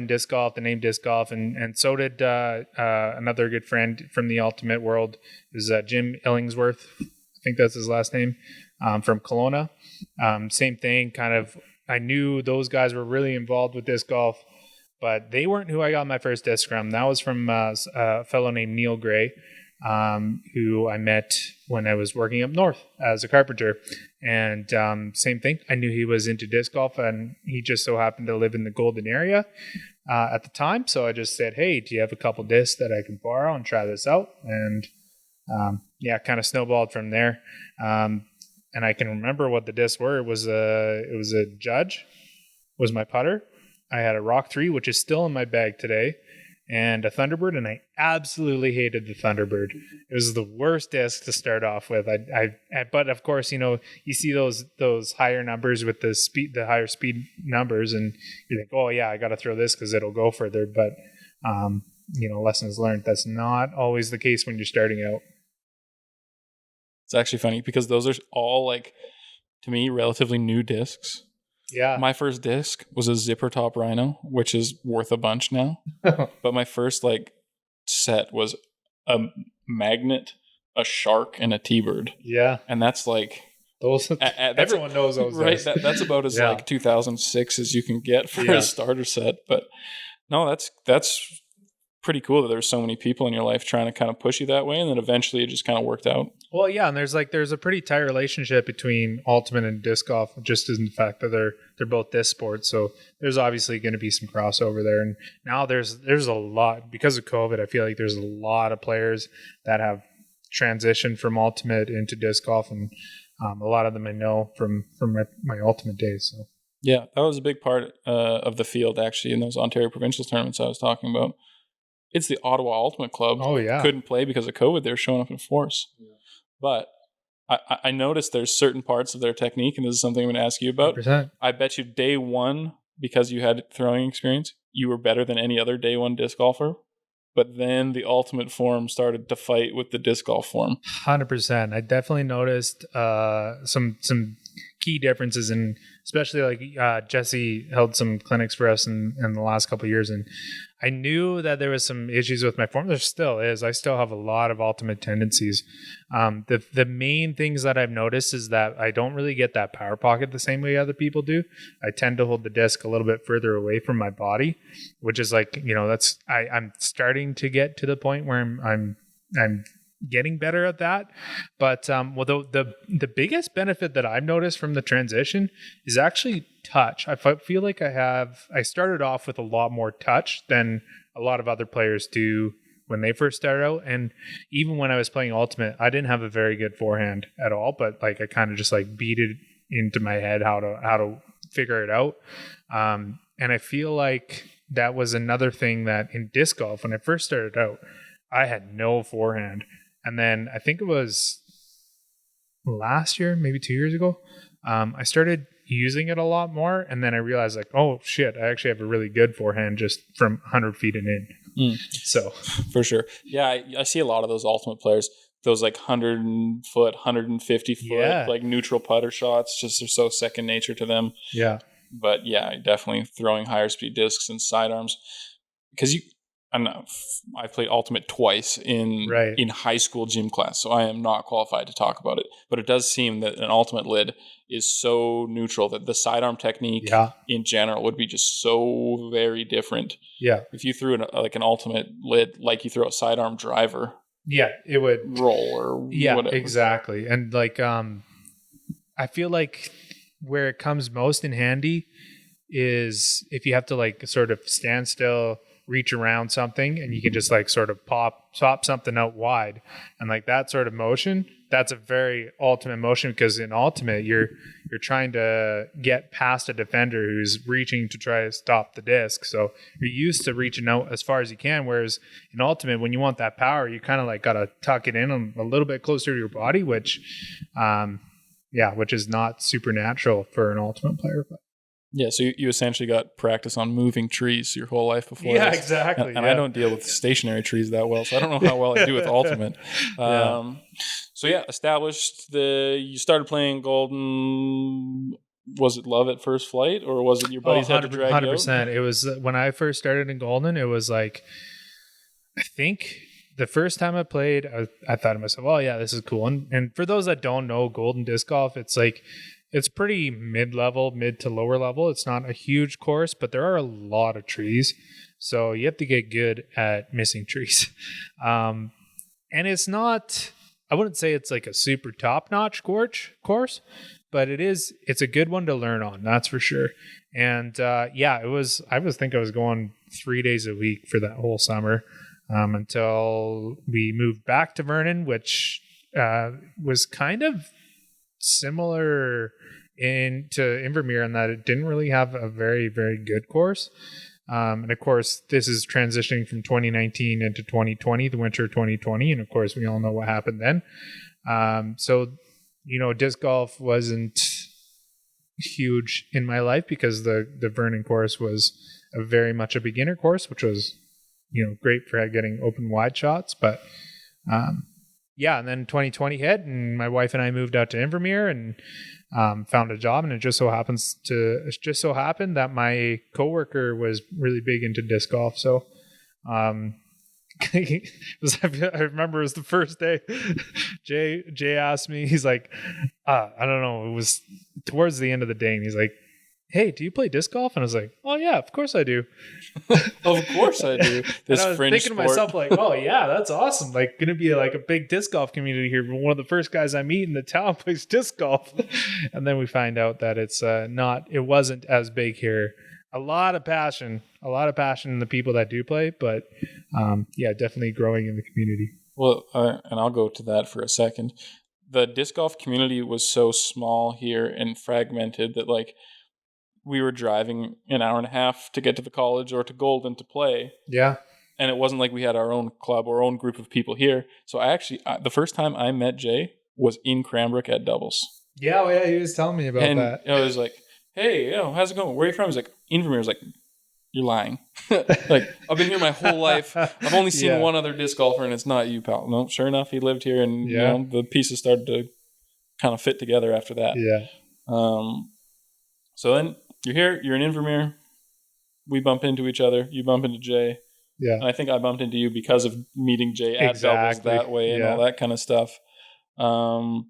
A: disc golf, the name disc golf, and so did another good friend from the ultimate world is Jim Illingsworth. I think that's his last name, from Kelowna. Same thing, kind of. I knew those guys were really involved with disc golf, but they weren't who I got my first disc from. That was from a fellow named Neil Gray, who I met when I was working up north as a carpenter. And same thing, I knew he was into disc golf, and he just so happened to live in the Golden area at the time. So I just said, hey, do you have a couple discs that I can borrow and try this out? And kind of snowballed from there. And I can remember what the discs were. It was a Judge, was my putter. I had a Rock 3, which is still in my bag today, and a Thunderbird, and I absolutely hated the Thunderbird. It was the worst disc to start off with. But of course, you see those higher numbers with the higher speed numbers, and you think, oh yeah, I got to throw this because it'll go further. But lessons learned. That's not always the case when you're starting out.
B: It's actually funny because those are all, like, to me, relatively new discs.
A: Yeah.
B: My first disc was a zipper top Rhino, which is worth a bunch now. But my first set was a magnet, a shark, and a T-bird.
A: Yeah.
B: And that's like
A: those. Everyone knows those,
B: right? That's about as 2006 as you can get for a starter set. But no, that's pretty cool that there's so many people in your life trying to kind of push you that way, and then eventually it just kind of worked out.
A: Well, yeah, and there's a pretty tight relationship between ultimate and disc golf, just in the fact that they're both disc sports. So there's obviously going to be some crossover there, and now there's a lot because of COVID. I feel like there's a lot of players that have transitioned from ultimate into disc golf, and a lot of them I know from my ultimate days. So
B: yeah, that was a big part of the field actually in those Ontario provincial tournaments I was talking about. It's the Ottawa Ultimate Club.
A: Oh, yeah.
B: Couldn't play because of COVID. They were showing up in force. Yeah. But I noticed there's certain parts of their technique, and this is something I'm going to ask you about.
A: 100%.
B: I bet you day one, because you had throwing experience, you were better than any other day one disc golfer. But then the ultimate form started to fight with the disc golf form.
A: 100%. I definitely noticed some key differences, and especially Jesse held some clinics for us in the last couple of years, and I knew that there was some issues with my form. There still is. I still have a lot of ultimate tendencies. The main things that I've noticed is that I don't really get that power pocket the same way other people do. I tend to hold the disc a little bit further away from my body, which is I'm starting to get to the point where I'm getting better at that. But the biggest benefit that I've noticed from the transition is actually touch. I feel like I started off with a lot more touch than a lot of other players do when they first started out. And even when I was playing ultimate, I didn't have a very good forehand at all, but I kind of just beat it into my head how to figure it out. And I feel like that was another thing that in disc golf, when I first started out, I had no forehand. And then I think it was last year, maybe 2 years ago, I started using it a lot more. And then I realized oh shit, I actually have a really good forehand just from 100 feet and in. So
B: for sure. Yeah. I see a lot of those ultimate players, those 100 foot, 150 foot, neutral putter shots. Just they're so second nature to them.
A: Yeah.
B: But yeah, definitely throwing higher speed discs and sidearms because I played ultimate twice in high school gym class, so I am not qualified to talk about it. But it does seem that an ultimate lid is so neutral that the sidearm technique in general would be just so very different.
A: Yeah.
B: If you threw an ultimate lid like you throw a sidearm driver,
A: it would
B: roll or whatever.
A: Exactly. And I feel like where it comes most in handy is if you have to sort of stand still reach around something and you can just like sort of pop something out wide, and like that sort of motion, that's a very ultimate motion, because in ultimate you're trying to get past a defender who's reaching to try to stop the disc. So you're used to reaching out as far as you can, whereas in ultimate, when you want that power, you kind of like got to tuck it in a little bit closer to your body, which is not supernatural for an ultimate player. But
B: Yeah, so you essentially got practice on moving trees your whole life before.
A: Yeah,
B: this.
A: exactly.
B: And I don't deal with stationary trees that well, so I don't know how well I do with ultimate. So established you started playing Golden. Was it love at first flight, or was it your buddies had to drag you out?
A: 100%. It was when I first started in Golden, it was like, I think the first time I played, I thought to myself, oh yeah, this is cool. And for those that don't know Golden disc golf, it's like, it's pretty mid to lower level. It's not a huge course, but there are a lot of trees. So you have to get good at missing trees. And it's not, I wouldn't say it's like a super top-notch course, but it's a good one to learn on, that's for sure. And I was going 3 days a week for that whole summer, until we moved back to Vernon, which was kind of similar to Invermere in that it didn't really have a very, very good course. And of course, this is transitioning from 2019 into 2020, the winter of 2020. And of course, we all know what happened then. So, disc golf wasn't huge in my life because the Vernon course was very much a beginner course, which was, great for getting open wide shots. But, and then 2020 hit, and my wife and I moved out to Invermere and found a job. And it just so happened that my coworker was really big into disc golf. So I remember it was the first day. Jay asked me, he's like, I don't know, it was towards the end of the day, and he's like, hey, do you play disc golf? And I was like, oh yeah, of course I do.
B: Of course I do.
A: This I was thinking sport. To myself, like, oh yeah, that's awesome. Like, gonna be like a big disc golf community here. But one of the first guys I meet in the town plays disc golf. And then we find out that it wasn't as big here. A lot of passion in the people that do play, but definitely growing in the community.
B: Well, and I'll go to that for a second. The disc golf community was so small here and fragmented that, like, we were driving an hour and a half to get to the college or to Golden to play.
A: Yeah.
B: And it wasn't like we had our own club or our own group of people here. So the first time I met Jay was in Cranbrook at doubles.
A: Yeah, he was telling me about that.
B: I was like, hey, how's it going? Where are you from? He's like, Invermere. I was like, you're lying. Like, I've been here my whole life. I've only seen one other disc golfer, and it's not you, pal. No, sure enough, he lived here, and the pieces started to kind of fit together after that.
A: Yeah.
B: So then you're here, you're in Invermere. We bump into each other. You bump into Jay.
A: Yeah.
B: And I think I bumped into you because of meeting Jay at doubles that way and all that kind of stuff. You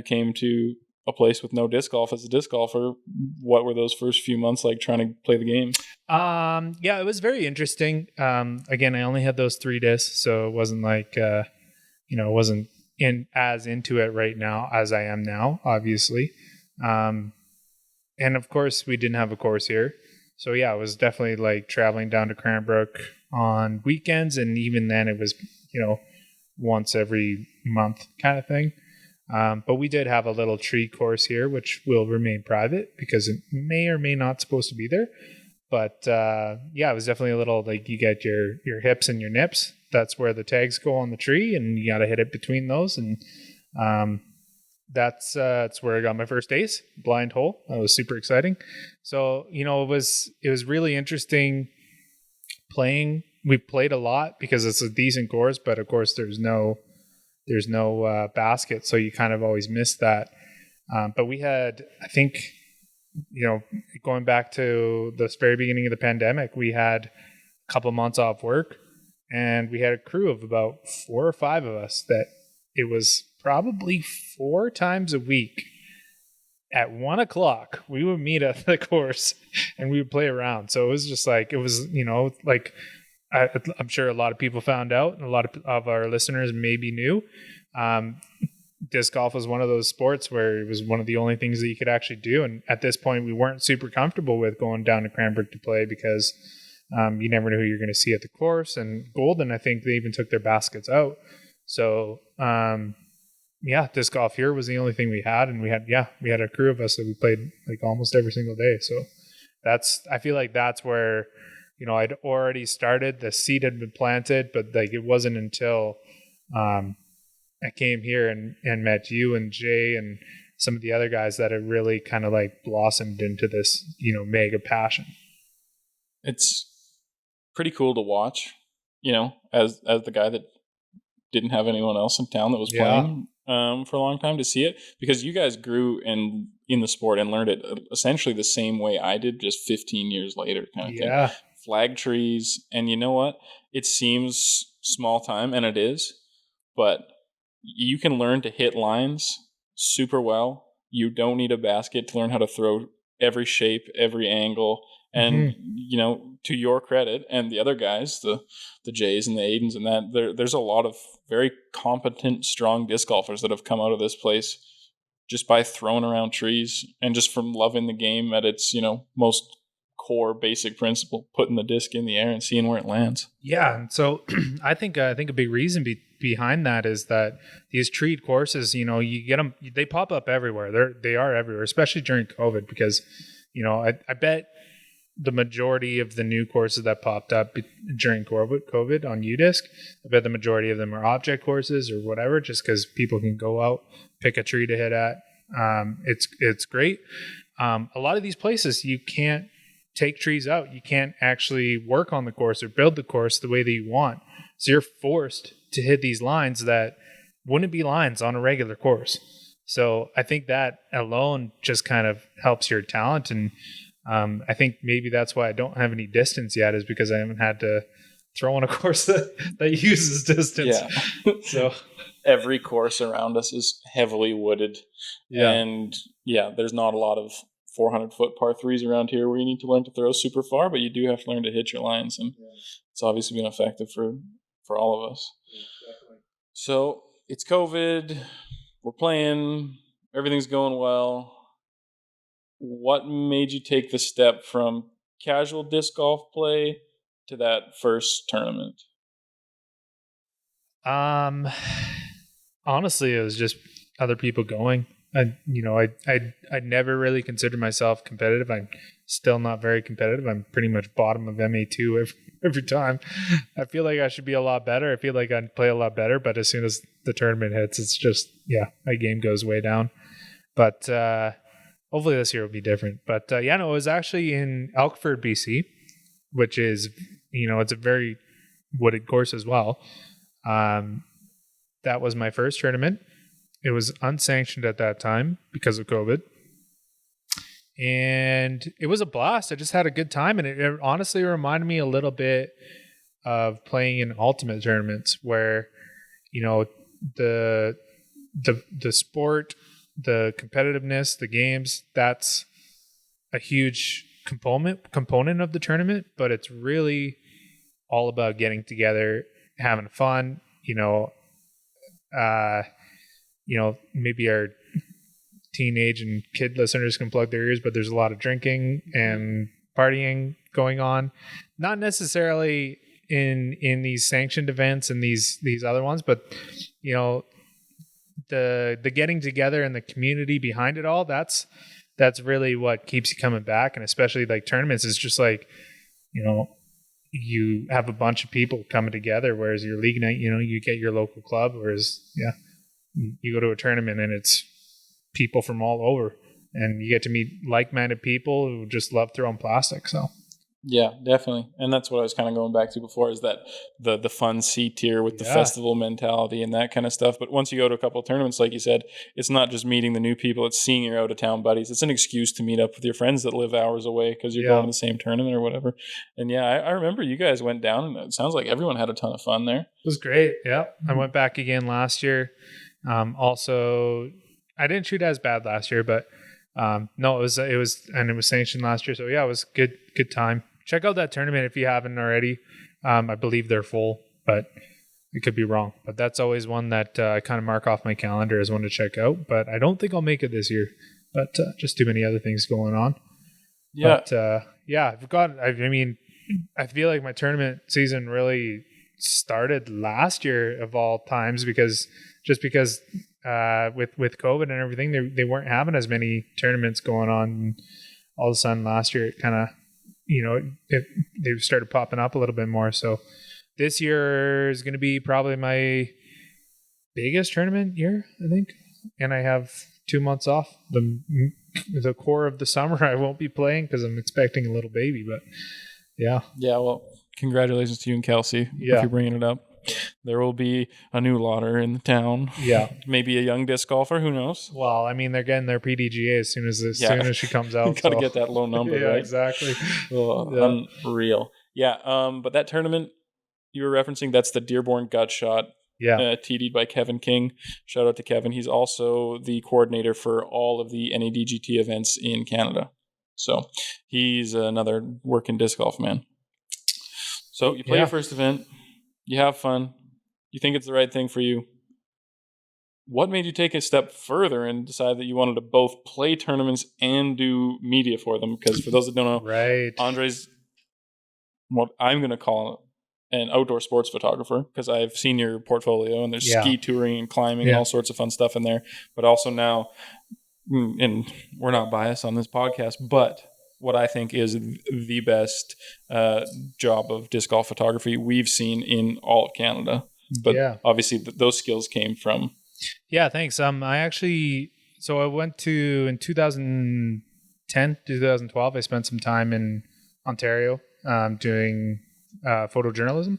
B: came to a place with no disc golf as a disc golfer. What were those first few months like trying to play the game?
A: It was very interesting. Again, I only had those 3 discs, so it wasn't like, wasn't as into it right now as I am now, obviously. And of course, we didn't have a course here. So it was definitely like traveling down to Cranbrook on weekends. And even then it was, once every month kind of thing. But we did have a little tree course here, which will remain private because it may or may not supposed to be there. But it was definitely a little like you get your hips and your nips. That's where the tags go on the tree, and you got to hit it between those. And that's where I got my first ace, blind hole. That was super exciting. So, it was really interesting playing. We played a lot because it's a decent course, but of course there's no basket. So you kind of always miss that. But we had, I think, going back to the very beginning of the pandemic, we had a couple months off work, and we had a crew of about 4 or 5 of us that it was probably 4 times a week at 1:00 we would meet at the course and we would play around. So it was just like, it was, I'm sure a lot of people found out, and a lot of our listeners maybe knew. Disc golf was one of those sports where it was one of the only things that you could actually do. And at this point, we weren't super comfortable with going down to Cranbrook to play because You never know who you're going to see at the course. And Golden, I think they even took their baskets out. So, disc golf here was the only thing we had. And we had a crew of us that we played like almost every single day. So I feel like that's where, I'd already started, the seed had been planted, but like it wasn't until I came here and met you and Jay and some of the other guys that it really kind of like blossomed into this, mega passion.
B: It's pretty cool to watch, as the guy that didn't have anyone else in town that was playing for a long time, to see it, because you guys grew in the sport and learned it essentially the same way I did, just 15 years later kind of thing. Flag trees. And you know what? It seems small time, and it is, but you can learn to hit lines super well. You don't need a basket to learn how to throw every shape, every angle. And, to your credit and the other guys, the Jays and the Aidens and that, there's a lot of very competent, strong disc golfers that have come out of this place just by throwing around trees and just from loving the game at its, most core basic principle, putting the disc in the air and seeing where it lands.
A: Yeah. And so I think a big reason behind that is that these treed courses, you get them, they pop up everywhere. They are everywhere, especially during COVID, because, I bet the majority of the new courses that popped up during COVID on UDisc, I bet the majority of them are object courses or whatever, just because people can go out, pick a tree to hit at. It's great. A lot of these places, you can't take trees out. You can't actually work on the course or build the course the way that you want. So you're forced to hit these lines that wouldn't be lines on a regular course. So I think that alone just kind of helps your talent. And I think maybe that's why I don't have any distance yet, is because I haven't had to throw on a course that uses distance.
B: Yeah.
A: So
B: every course around us is heavily wooded. Yeah. And there's not a lot of 400-foot par threes around here where you need to learn to throw super far, but you do have to learn to hit your lines. And it's obviously been effective for all of us. Yeah, definitely. So it's COVID. We're playing. Everything's going well. What made you take the step from casual disc golf play to that first tournament?
A: Honestly, it was just other people going. I never really considered myself competitive. I'm still not very competitive. I'm pretty much bottom of MA2 every time. I feel like I should be a lot better. I feel like I'd play a lot better, but as soon as the tournament hits, it's just, my game goes way down. But hopefully this year will be different. But it was actually in Elkford, BC, which is, it's a very wooded course as well. That was my first tournament. It was unsanctioned at that time because of COVID. And it was a blast. I just had a good time. And it honestly reminded me a little bit of playing in ultimate tournaments where, the sport, the competitiveness, the games, that's a huge component of the tournament, but it's really all about getting together, having fun, maybe our teenage and kid listeners can plug their ears, but there's a lot of drinking and partying going on. Not necessarily in these sanctioned events and these other ones, but the getting together and the community behind it all, that's really what keeps you coming back. And especially like tournaments is just like, you have a bunch of people coming together, whereas your league night, you get your local club, whereas you go to a tournament and it's people from all over, and you get to meet like-minded people who just love throwing plastic. So
B: yeah, definitely. And that's what I was kind of going back to before, is that the fun C tier with the festival mentality and that kind of stuff. But once you go to a couple of tournaments, like you said, it's not just meeting the new people, it's seeing your out-of-town buddies. It's an excuse to meet up with your friends that live hours away because you're going to the same tournament or whatever. And I remember you guys went down, and it sounds like everyone had a ton of fun there.
A: It was great. Yeah. I went back again last year. Also, I didn't shoot as bad last year, but no, it was sanctioned last year. So it was good time. Check out that tournament if you haven't already. I believe they're full, but it could be wrong. But that's always one that I kind of mark off my calendar as one to check out. But I don't think I'll make it this year. But just too many other things going on. Yeah. But I've got. I mean, I feel like my tournament season really started last year of all times because with COVID and everything, they weren't having as many tournaments going on. And all of a sudden last year, it kind of, they started popping up a little bit more. So this year is going to be probably my biggest tournament year, I think. And I have 2 months off. The core of the summer I won't be playing because I'm expecting a little baby, but yeah.
B: Yeah, well, congratulations to you and Kelsey if you're bringing it up. There will be a new lauder in the town.
A: Yeah.
B: Maybe a young disc golfer, who knows?
A: Well, I mean, they're getting their PDGA as soon as she comes out.
B: You got to get that low number,
A: yeah,
B: right?
A: Exactly.
B: Unreal. Yeah, but that tournament you were referencing, that's the Dearborn Gut Shot.
A: Yeah.
B: TD'd by Kevin King. Shout out to Kevin. He's also the coordinator for all of the NADGT events in Canada. So he's another working disc golf man. So you play your first event. You have fun. You think it's the right thing for you. What made you take a step further and decide that you wanted to both play tournaments and do media for them? Because for those that don't know,
A: right,
B: Andre's what I'm going to call an outdoor sports photographer, because I've seen your portfolio and there's ski touring and climbing and all sorts of fun stuff in there. But also now, and we're not biased on this podcast, but what I think is the best job of disc golf photography we've seen in all of Canada. But obviously those skills came from...
A: Yeah, thanks. I went to, in 2010, 2012, I spent some time in Ontario doing photojournalism.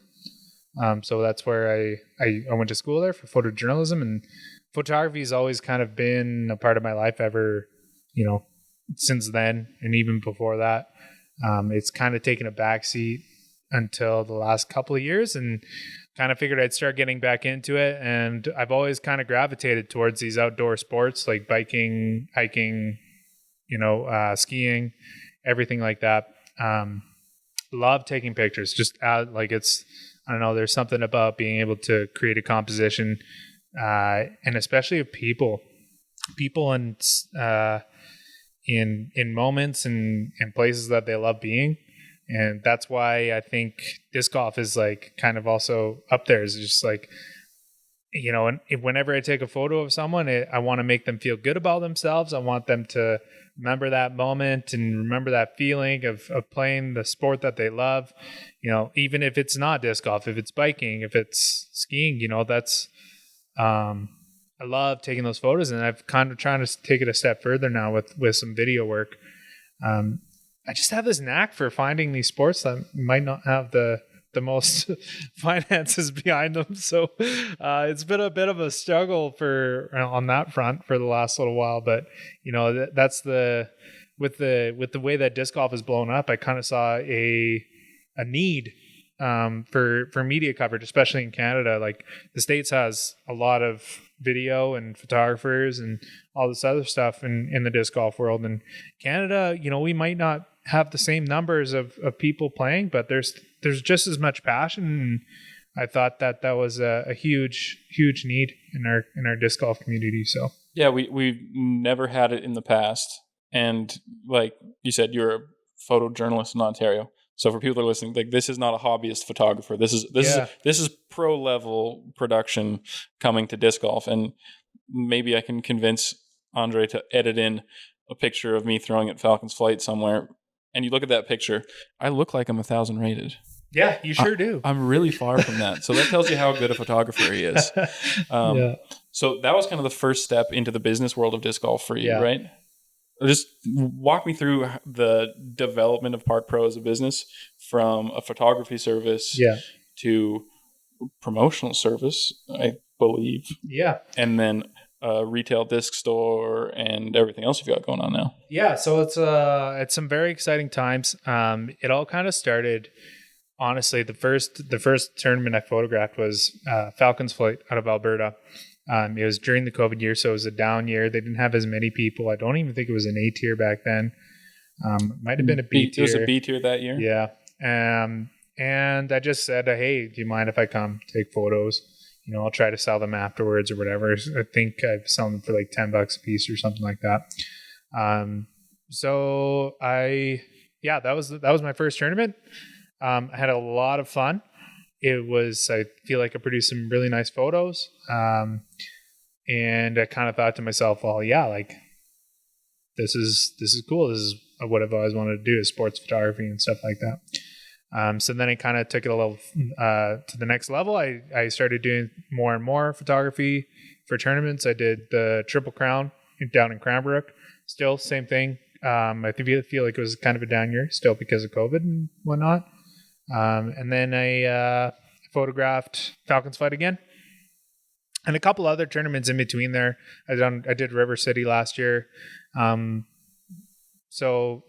A: So that's where I went to school there for photojournalism, and photography has always kind of been a part of my life ever, since then. And even before that, it's kind of taken a backseat until the last couple of years, and kind of figured I'd start getting back into it. And I've always kind of gravitated towards these outdoor sports like biking, hiking, skiing, everything like that. Love taking pictures. Just I don't know, there's something about being able to create a composition, and especially of people and in moments and places that they love being. And that's why I think disc golf is like kind of also up there. It's just like, and whenever I take a photo of someone, I want to make them feel good about themselves. I want them to remember that moment and remember that feeling of playing the sport that they love. Even if it's not disc golf, if it's biking, if it's skiing, that's, I love taking those photos, and I've kind of trying to take it a step further now with some video work. I just have this knack for finding these sports that might not have the most finances behind them. So it's been a bit of a struggle on that front for the last little while. But that's with the way that disc golf is blown up, I kind of saw a need for media coverage, especially in Canada. Like the States has a lot of video and photographers and all this other stuff in the disc golf world. And Canada, we might not have the same numbers of people playing, but there's just as much passion. And I thought that was a huge need in our disc golf community. So
B: yeah, we've never had it in the past. And like you said, you're a photojournalist in Ontario. So for people that are listening, like this is not a hobbyist photographer. This is pro level production coming to disc golf. And maybe I can convince Andre to edit in a picture of me throwing at Falcon's Flight somewhere. And you look at that picture, I look like I'm 1,000 rated.
A: Yeah, you sure do.
B: I'm really far from that. So that tells you how good a photographer he is. So that was kind of the first step into the business world of disc golf for you, right? Just walk me through the development of Park Pro as a business, from a photography service to promotional service, I believe. Yeah. And then a retail disc store and everything else you've got going on now.
A: Yeah. So it's some very exciting times. It all kind of started, honestly, the first tournament I photographed was Falcon's Flight out of Alberta. It was during the COVID year, so it was a down year. They didn't have as many people. I don't even think it was an A tier back then. Might have been a B tier.
B: It was a B tier that year?
A: Yeah. And I just said, hey, do you mind if I come take photos? I'll try to sell them afterwards or whatever. I think I've sold them for like $10 a piece or something like that. So that was my first tournament. I had a lot of fun. I feel like I produced some really nice photos. And I kind of thought to myself, well, yeah, like this is cool. This is what I've always wanted to do, is sports photography and stuff like that. So then I kind of took it a little to the next level. I started doing more and more photography for tournaments. I did the Triple Crown down in Cranbrook. Still, same thing. I feel like it was kind of a down year still because of COVID and whatnot. And then I photographed Falcons fight again, and a couple other tournaments in between there. I did River City last year. So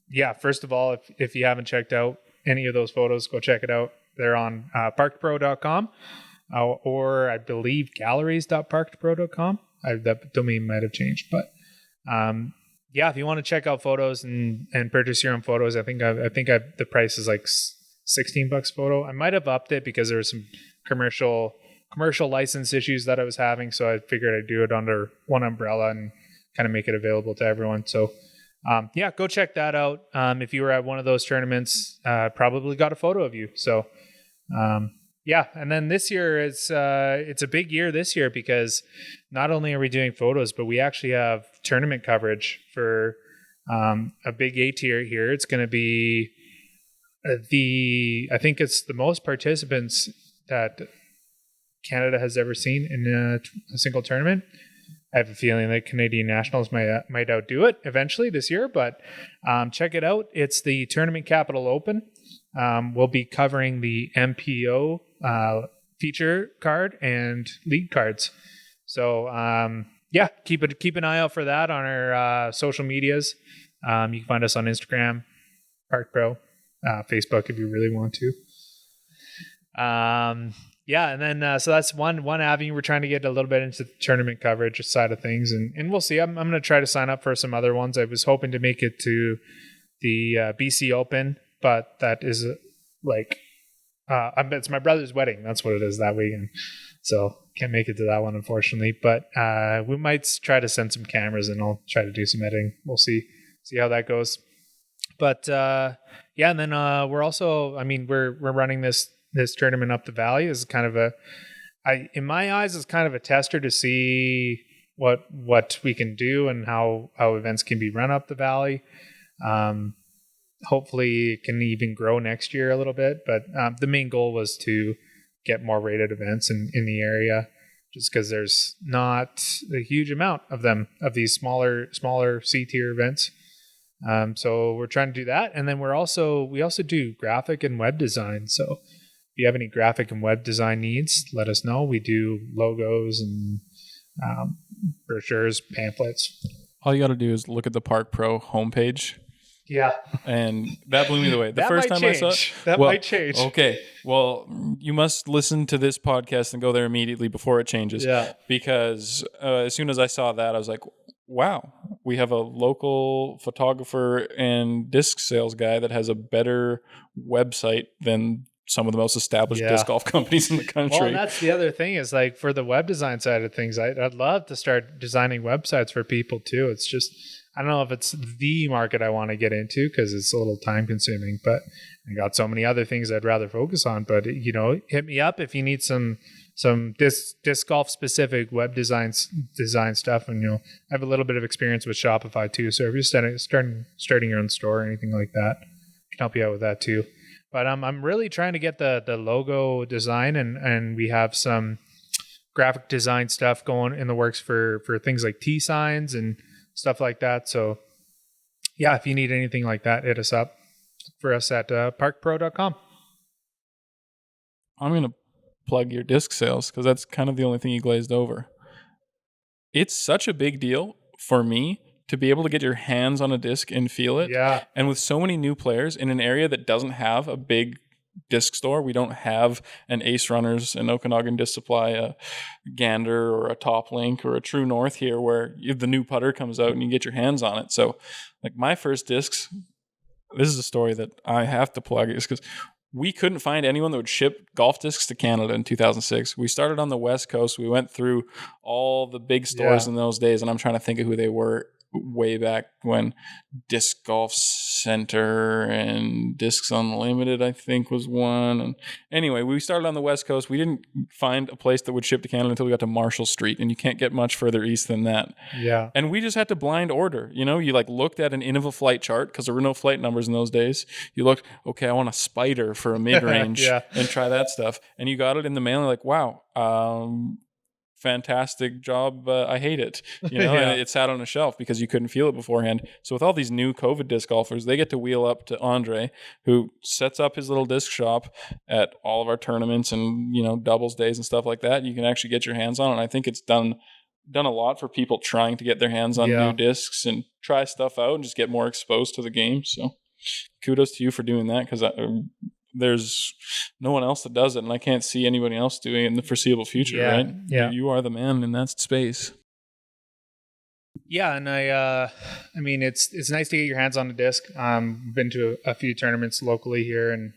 A: yeah, first of all, if you haven't checked out any of those photos, go check it out. They're on parkedpro.com or I believe galleries.parkedpro.com. That domain might have changed, but yeah, if you want to check out photos and purchase your own photos, I think the price is like $16 a photo. I might have upped it because there was some commercial license issues that I was having, so I figured I'd do it under one umbrella and kind of make it available to everyone. So yeah, go check that out. If you were at one of those tournaments, probably got a photo of you. So yeah, and then this year it's a big year this year because not only are we doing photos, but we actually have tournament coverage for a big A tier here. It's going to be I think it's the most participants that Canada has ever seen in a single tournament. I have a feeling that Canadian Nationals might outdo it eventually this year, but check it out. It's the Tournament Capital Open. We'll be covering the MPO feature card and league cards. So yeah, keep an eye out for that on our social medias. You can find us on Instagram, Park Pro, Facebook if you really want to. Yeah, and then so that's one avenue. We're trying to get a little bit into the tournament coverage side of things, and we'll see. I'm going to try to sign up for some other ones. I was hoping to make it to the BC Open, but that is like it's my brother's wedding. That's what it is that weekend, so can't make it to that one unfortunately. But we might try to send some cameras, and I'll try to do some editing. We'll see how that goes. But yeah, and then we're also, we're running this tournament up the valley is kind of in my eyes, is kind of a tester to see what we can do and how events can be run up the valley. Hopefully it can even grow next year a little bit, but the main goal was to get more rated events in the area, just because there's not a huge amount of them, of these smaller C tier events. So we're trying to do that, and then we also do graphic and web design. So if you have any graphic and web design needs, let us know. We do logos and brochures, pamphlets.
B: All you got to do is look at the Park Pro homepage.
A: Yeah.
B: And that blew me away. The
A: that
B: first
A: might
B: time
A: change.
B: I saw it.
A: That might change.
B: Okay. Well, you must listen to this podcast and go there immediately before it changes.
A: Yeah.
B: Because as soon as I saw that, I was like, wow, we have a local photographer and disc sales guy that has a better website than some of the most established disc golf companies in the country.
A: Well, and that's the other thing is, like, for the web design side of things, I'd love to start designing websites for people too. It's just, I don't know if it's the market I want to get into because it's a little time consuming, but I got so many other things I'd rather focus on. But, hit me up if you need some disc golf specific web design stuff. And, I have a little bit of experience with Shopify too. So if you're starting your own store or anything like that, I can help you out with that too. But I'm really trying to get the logo design, and we have some graphic design stuff going in the works for things like T signs and stuff like that. So yeah, if you need anything like that, hit us up for us at parkpro.com.
B: I'm going to plug your disc sales because that's kind of the only thing you glazed over. It's such a big deal for me to be able to get your hands on a disc and feel it.
A: Yeah.
B: And with so many new players in an area that doesn't have a big disc store, we don't have an Ace Runners, an Okanagan Disc Supply, a Gander or a Top Link or a True North here where the new putter comes out and you get your hands on it. So like my first discs, this is a story that I have to plug, is because we couldn't find anyone that would ship golf discs to Canada in 2006. We started on the West Coast. We went through all the big stores in those days, and I'm trying to think of who they were. way back when Disc Golf Center and Discs Unlimited, I think, was one. And anyway, we started on the West Coast. We didn't find a place that would ship to Canada until we got to Marshall Street, and you can't get much further east than that.
A: Yeah.
B: And we just had to blind order. You know, you like looked at an Innova flight chart because there were no flight numbers in those days. You looked, okay, I want a Spider for a mid-range and try that stuff. And you got it in the mail and like, wow, fantastic job. I hate it. You know, and it sat on a shelf because you couldn't feel it beforehand. So with all these new COVID disc golfers, they get to wheel up to Andre, who sets up his little disc shop at all of our tournaments and, you know, doubles days and stuff like that. You can actually get your hands on it. And I think it's done a lot for people trying to get their hands on new discs and try stuff out and just get more exposed to the game. So kudos to you for doing that, because there's no one else that does it, and I can't see anybody else doing it in the foreseeable future, right?
A: Yeah.
B: You are the man in that space.
A: Yeah, and I mean, it's nice to get your hands on a disc. Been to a few tournaments locally here, and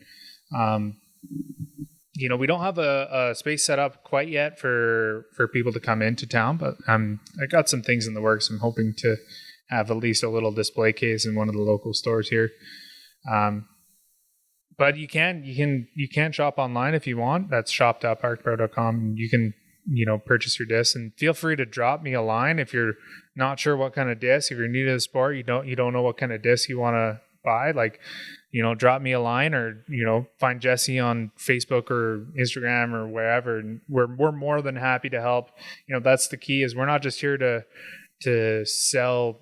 A: you know, we don't have a space set up quite yet for people to come into town, but I got some things in the works. I'm hoping to have at least a little display case in one of the local stores here. But you can shop online if you want. That's shop.parkpro.com. You can, you know, purchase your discs, and feel free to drop me a line if you're not sure what kind of disc. If you're new to the sport, you don't know what kind of disc you want to buy. Like, you know, drop me a line, or, you know, find Jesse on Facebook or Instagram or wherever. And we're more than happy to help. You know, that's the key, is we're not just here to sell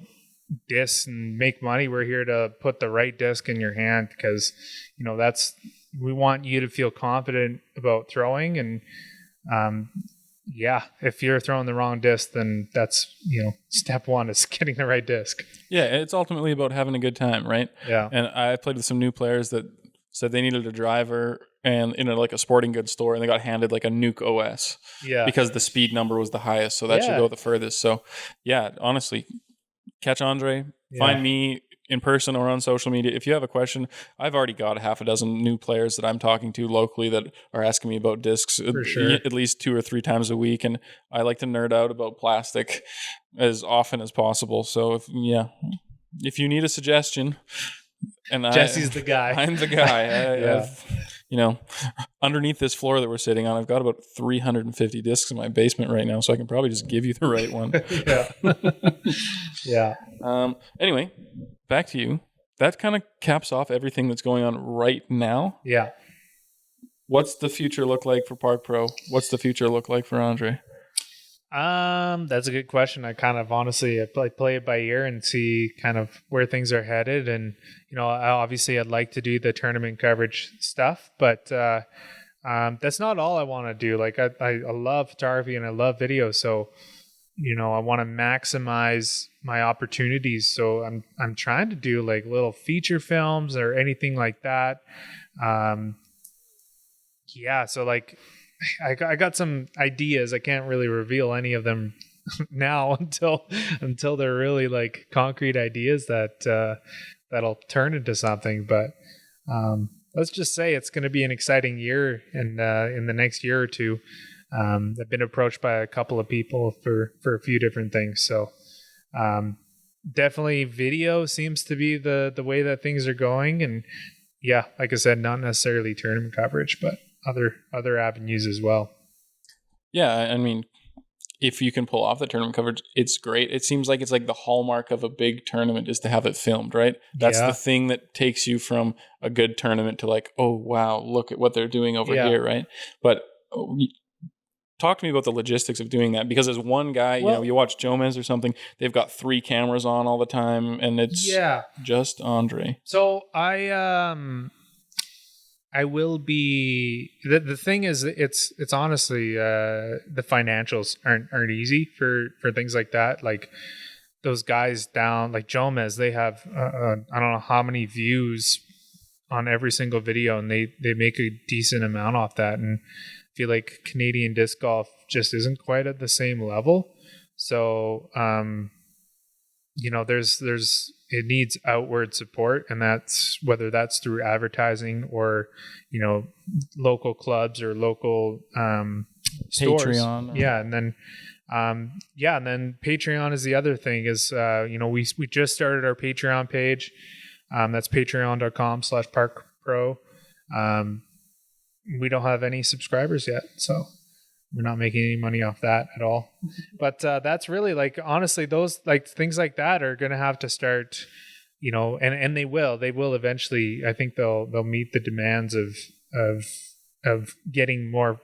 A: discs and make money. We're here to put the right disc in your hand, because, you know, we want you to feel confident about throwing. And if you're throwing the wrong disc, then that's, you know, step one is getting the right disc.
B: Yeah, it's ultimately about having a good time, right?
A: Yeah.
B: And I played with some new players that said they needed a driver, and in like a sporting goods store, and they got handed like a Nuke OS.
A: Yeah.
B: Because the speed number was the highest, so that should go the furthest. So yeah, honestly, catch Andre, find me in person or on social media. If you have a question, I've already got a half a dozen new players that I'm talking to locally that are asking me about discs at least 2 or 3 times a week. And I like to nerd out about plastic as often as possible. So if you need a suggestion, and
A: Jesse's the guy.
B: I'm the guy. You know, underneath this floor that we're sitting on, I've got about 350 discs in my basement right now, so I can probably just give you the right one. Anyway, back to you. That kind of caps off everything that's going on right now.
A: Yeah.
B: What's the future look like for Park Pro? What's the future look like for Andre?
A: That's a good question. I kind of honestly play it by ear and see kind of where things are headed. And, you know, I'd like to do the tournament coverage stuff, but that's not all I want to do. Like I love photography and I love video, so, you know, I want to maximize my opportunities. So I'm trying to do like little feature films or anything like that. So like I got some ideas. I can't really reveal any of them now until they're really like concrete ideas that'll turn into something. But let's just say it's going to be an exciting year, and in the next year or two, I've been approached by a couple of people for a few different things. So definitely video seems to be the way that things are going. And yeah, like I said, not necessarily tournament coverage, but other avenues as well.
B: Yeah, I mean, if you can pull off the tournament coverage, it's great. It seems like it's like the hallmark of a big tournament is to have it filmed, right? That's the thing that takes you from a good tournament to like, oh wow, look at what they're doing over here, right? But talk to me about the logistics of doing that, because as one guy, you know, you watch Jomez or something, they've got 3 cameras on all the time, and it's just Andre.
A: So I will be the thing is it's honestly the financials aren't easy for things like that. Like those guys down like Jomez, they have I don't know how many views on every single video, and they make a decent amount off that. And I feel like Canadian disc golf just isn't quite at the same level. So you know, it needs outward support, and that's whether that's through advertising or, you know, local clubs or local stores.
B: Patreon.
A: Yeah. And then Yeah, and then Patreon is the other thing. Is we just started our Patreon page. That's patreon.com/parkpro. We don't have any subscribers yet, so we're not making any money off that at all. But that's really like, honestly, those like things like that are going to have to start, and they will eventually. I think they'll meet the demands of getting more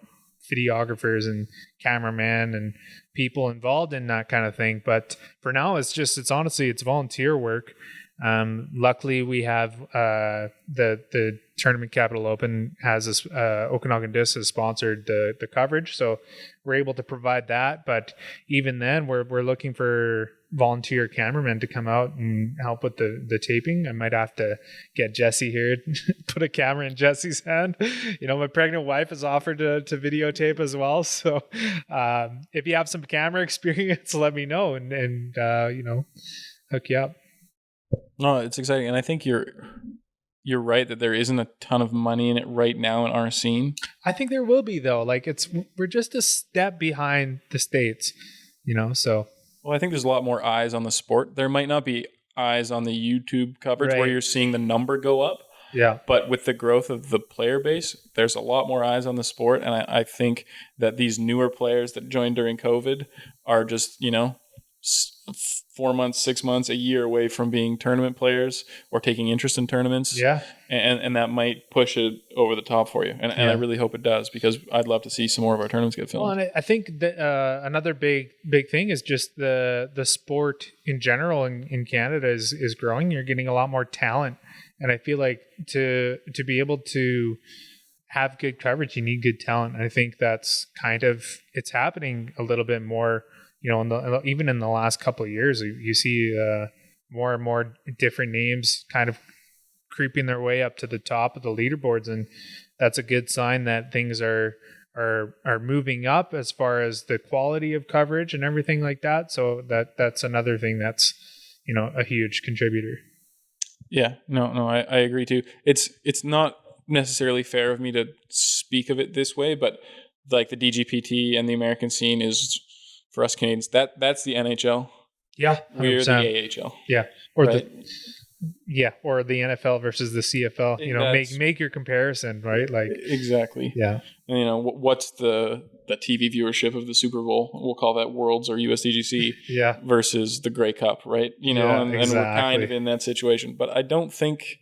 A: videographers and cameraman and people involved in that kind of thing. But for now, it's honestly volunteer work. Luckily, we have the Tournament Capital Open has this Okanagan Disc has sponsored the coverage, so we're able to provide that. But even then, we're looking for volunteer cameramen to come out and help with the taping. I might have to get Jesse here, put a camera in Jesse's hand. My pregnant wife has offered to videotape as well. So if you have some camera experience, let me know and hook you up.
B: No, it's exciting, and I think you're right that there isn't a ton of money in it right now in our scene.
A: I think there will be, though. Like we're just a step behind the States, so.
B: Well, I think there's a lot more eyes on the sport. There might not be eyes on the YouTube coverage where you're seeing the number go up.
A: Yeah.
B: But with the growth of the player base, there's a lot more eyes on the sport. And I think that these newer players that joined during COVID are just, 4 months, 6 months, a year away from being tournament players or taking interest in tournaments.
A: Yeah.
B: And that might push it over the top for you. And I really hope it does, because I'd love to see some more of our tournaments get filmed.
A: Well, and I think that another big thing is just the sport in general in Canada is growing. You're getting a lot more talent. And I feel like to be able to have good coverage, you need good talent. And I think that's it's happening a little bit more. Even in the last couple of years, you see more and more different names kind of creeping their way up to the top of the leaderboards, and that's a good sign that things are moving up as far as the quality of coverage and everything like that. So that's another thing that's a huge contributor.
B: Yeah, no, I agree too. It's not necessarily fair of me to speak of it this way, but like the DGPT and the American scene is, for us Canadians, that's the NHL.
A: Yeah, 100%.
B: We're the AHL.
A: Yeah, or
B: right?
A: or the NFL versus the CFL. Make your comparison, right? Like
B: exactly.
A: Yeah.
B: And, what's the TV viewership of the Super Bowl? We'll call that Worlds or USDGC.
A: Yeah.
B: Versus the Grey Cup, right? And we're kind of in that situation. But I don't think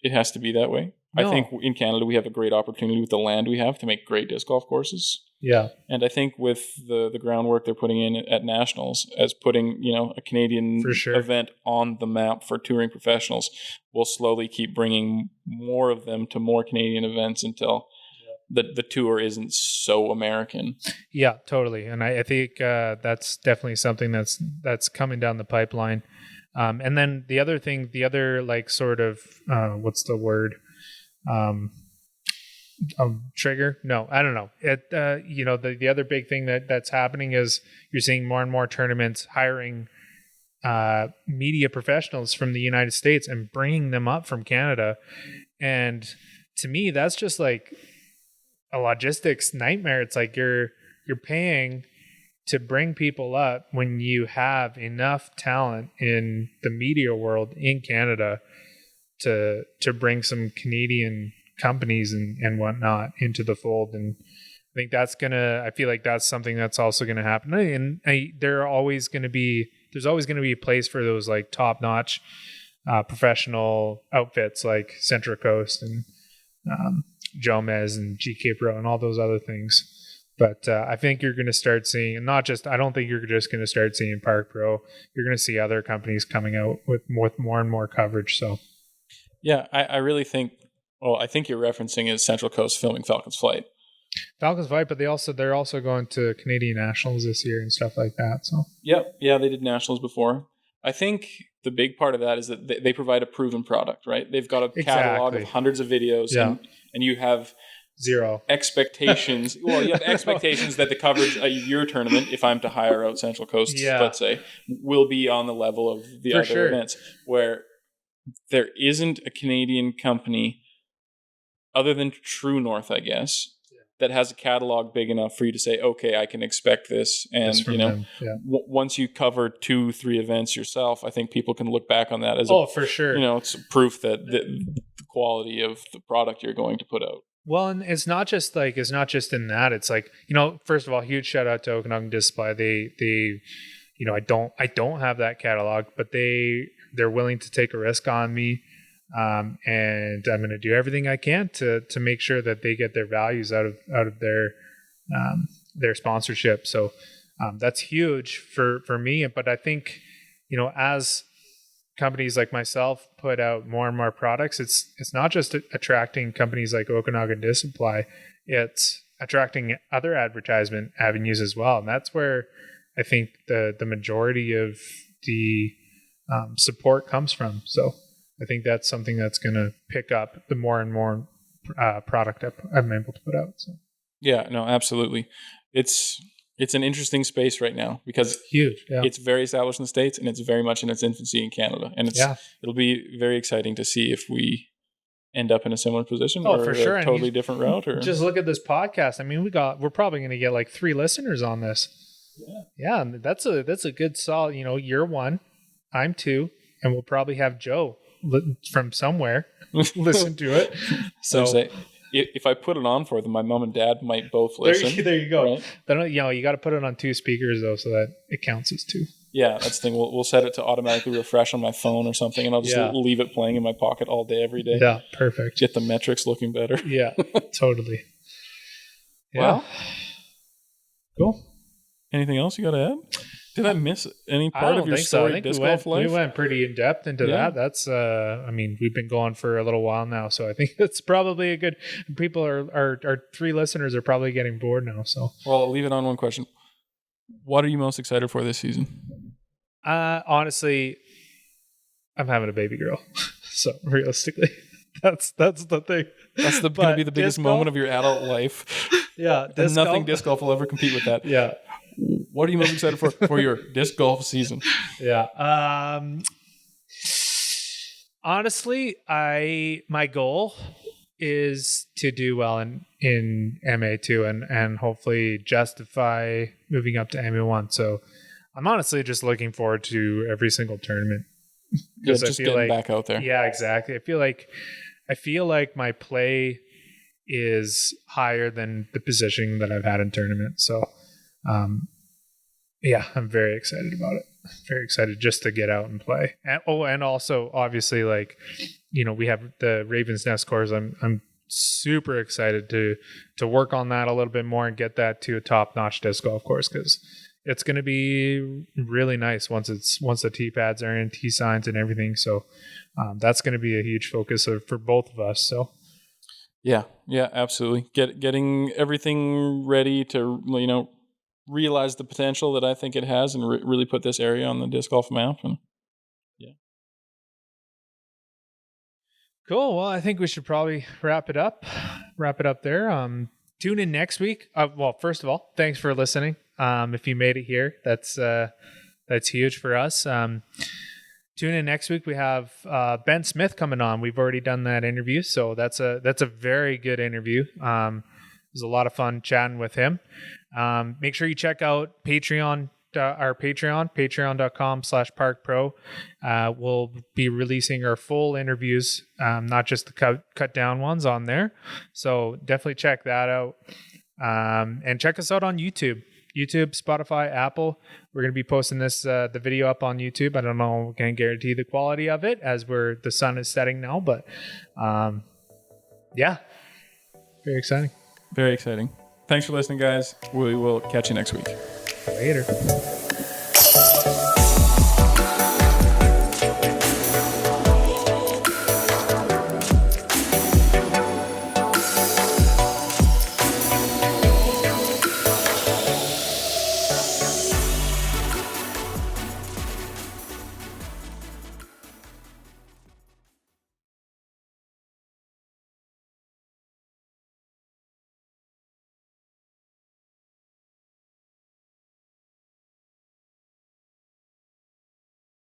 B: it has to be that way. No. I think in Canada we have a great opportunity with the land we have to make great disc golf courses.
A: Yeah.
B: And I think with the groundwork they're putting in at Nationals as putting, a Canadian event on the map for touring professionals, we'll slowly keep bringing more of them to more Canadian events until the tour isn't so American. Yeah,
A: totally. And I think that's definitely something that's coming down the pipeline. And then the other like sort of, what's the word? Trigger? No, I don't know. The other big thing that's happening is you're seeing more and more tournaments hiring media professionals from the United States and bringing them up from Canada. And to me, that's just like a logistics nightmare. It's like you're paying to bring people up when you have enough talent in the media world in Canada to bring some Canadian companies and whatnot into the fold. And I think I feel like that's something that's also going to happen. And there's always going to be a place for those like top notch professional outfits like Central Coast and Jomez and GK Pro and all those other things. But I think you're going to start seeing, and I don't think you're just going to start seeing Park Pro. You're going to see other companies coming out with more and more coverage. So,
B: yeah, I really think. Well, I think you're referencing is Central Coast filming Falcon's Flight.
A: Falcon's Flight, but they're also going to Canadian Nationals this year and stuff like that. So,
B: yeah, they did Nationals before. I think the big part of that is that they provide a proven product, right? They've got a catalog of hundreds of videos, and you have
A: zero
B: expectations. Well, you have expectations that the coverage of your tournament, if I'm to hire out Central Coast, let's say, will be on the level of the other events, where there isn't a Canadian company other than True North, I guess, that has a catalog big enough for you to say, okay, I can expect this. And, once you cover 2-3 events yourself, I think people can look back on that as
A: for sure.
B: It's proof that the quality of the product you're going to put out.
A: Well, and it's not just in that. It's like, first of all, huge shout out to Okanagan Display. They I don't have that catalog, but they're willing to take a risk on me. And I'm going to do everything I can to make sure that they get their values out of their sponsorship. So that's huge for me. But I think, as companies like myself put out more and more products, it's not just attracting companies like Okanagan Display, it's attracting other advertisement avenues as well. And that's where I think the majority of the support comes from. So I think that's something that's going to pick up the more and more product I'm able to put out. So
B: yeah, no, absolutely. It's an interesting space right now because
A: huge. Yeah.
B: It's very established in the States and it's very much in its infancy in Canada. And it'll be very exciting to see if we end up in a similar position or
A: for sure.
B: a totally different route. Or
A: just look at this podcast. I mean, we're probably going to get like 3 listeners on this. Yeah, that's a good solid. You're 1, I'm 2, and we'll probably have Joe from somewhere listen to it. So
B: if I put it on for them, my mom and dad might both listen.
A: There you go.
B: Right?
A: Then you got to put it on 2 speakers though, so that it counts as 2.
B: Yeah, that's the thing. We'll set it to automatically refresh on my phone or something, and I'll just leave it playing in my pocket all day, every day.
A: Yeah, perfect.
B: Get the metrics looking better.
A: Yeah, totally. Yeah.
B: Well,
A: cool.
B: Anything else you got to add? Did I miss any part of your story? I think golf life?
A: We went pretty in depth into that. That's we've been going for a little while now, so I think that's probably a good. People our 3 listeners are probably getting bored now. So
B: I'll leave it on one question. What are you most excited for this season?
A: Honestly, I'm having a baby girl, so realistically, that's the thing.
B: That's going to be the biggest moment of your adult life.
A: Yeah,
B: and nothing disc golf will ever compete with that.
A: Yeah.
B: What are you most excited for your disc golf season?
A: Yeah. Honestly, my goal is to do well in MA2 and hopefully justify moving up to MA1. So I'm honestly just looking forward to every single tournament.
B: Just getting back out there.
A: Yeah, exactly. I feel like my play is higher than the positioning that I've had in tournaments. So I'm very excited about it. Very excited just to get out and play. And also obviously we have the Ravens Nest course. I'm super excited to work on that a little bit more and get that to a top-notch disc golf course, because it's going to be really nice once the tee pads are in, tee signs and everything. So that's going to be a huge focus for both of us. So
B: yeah, absolutely. Getting everything ready to realize the potential that I think it has, and really put this area on the disc golf map. And
A: cool. Well, I think we should probably wrap it up there. Tune in next week. First of all, thanks for listening. If you made it here, that's huge for us. Tune in next week. We have Ben Smith coming on. We've already done that interview, so that's a very good interview. It was a lot of fun chatting with him. Make sure you check out our Patreon, patreon.com/parkpro. We'll be releasing our full interviews, not just the cut down ones on there. So definitely check that out. And check us out on YouTube, Spotify, Apple. We're going to be posting the video up on YouTube. I don't know, we can't guarantee the quality of it as the sun is setting now, but very exciting.
B: Very exciting. Thanks for listening, guys. We will catch you next week.
A: Later.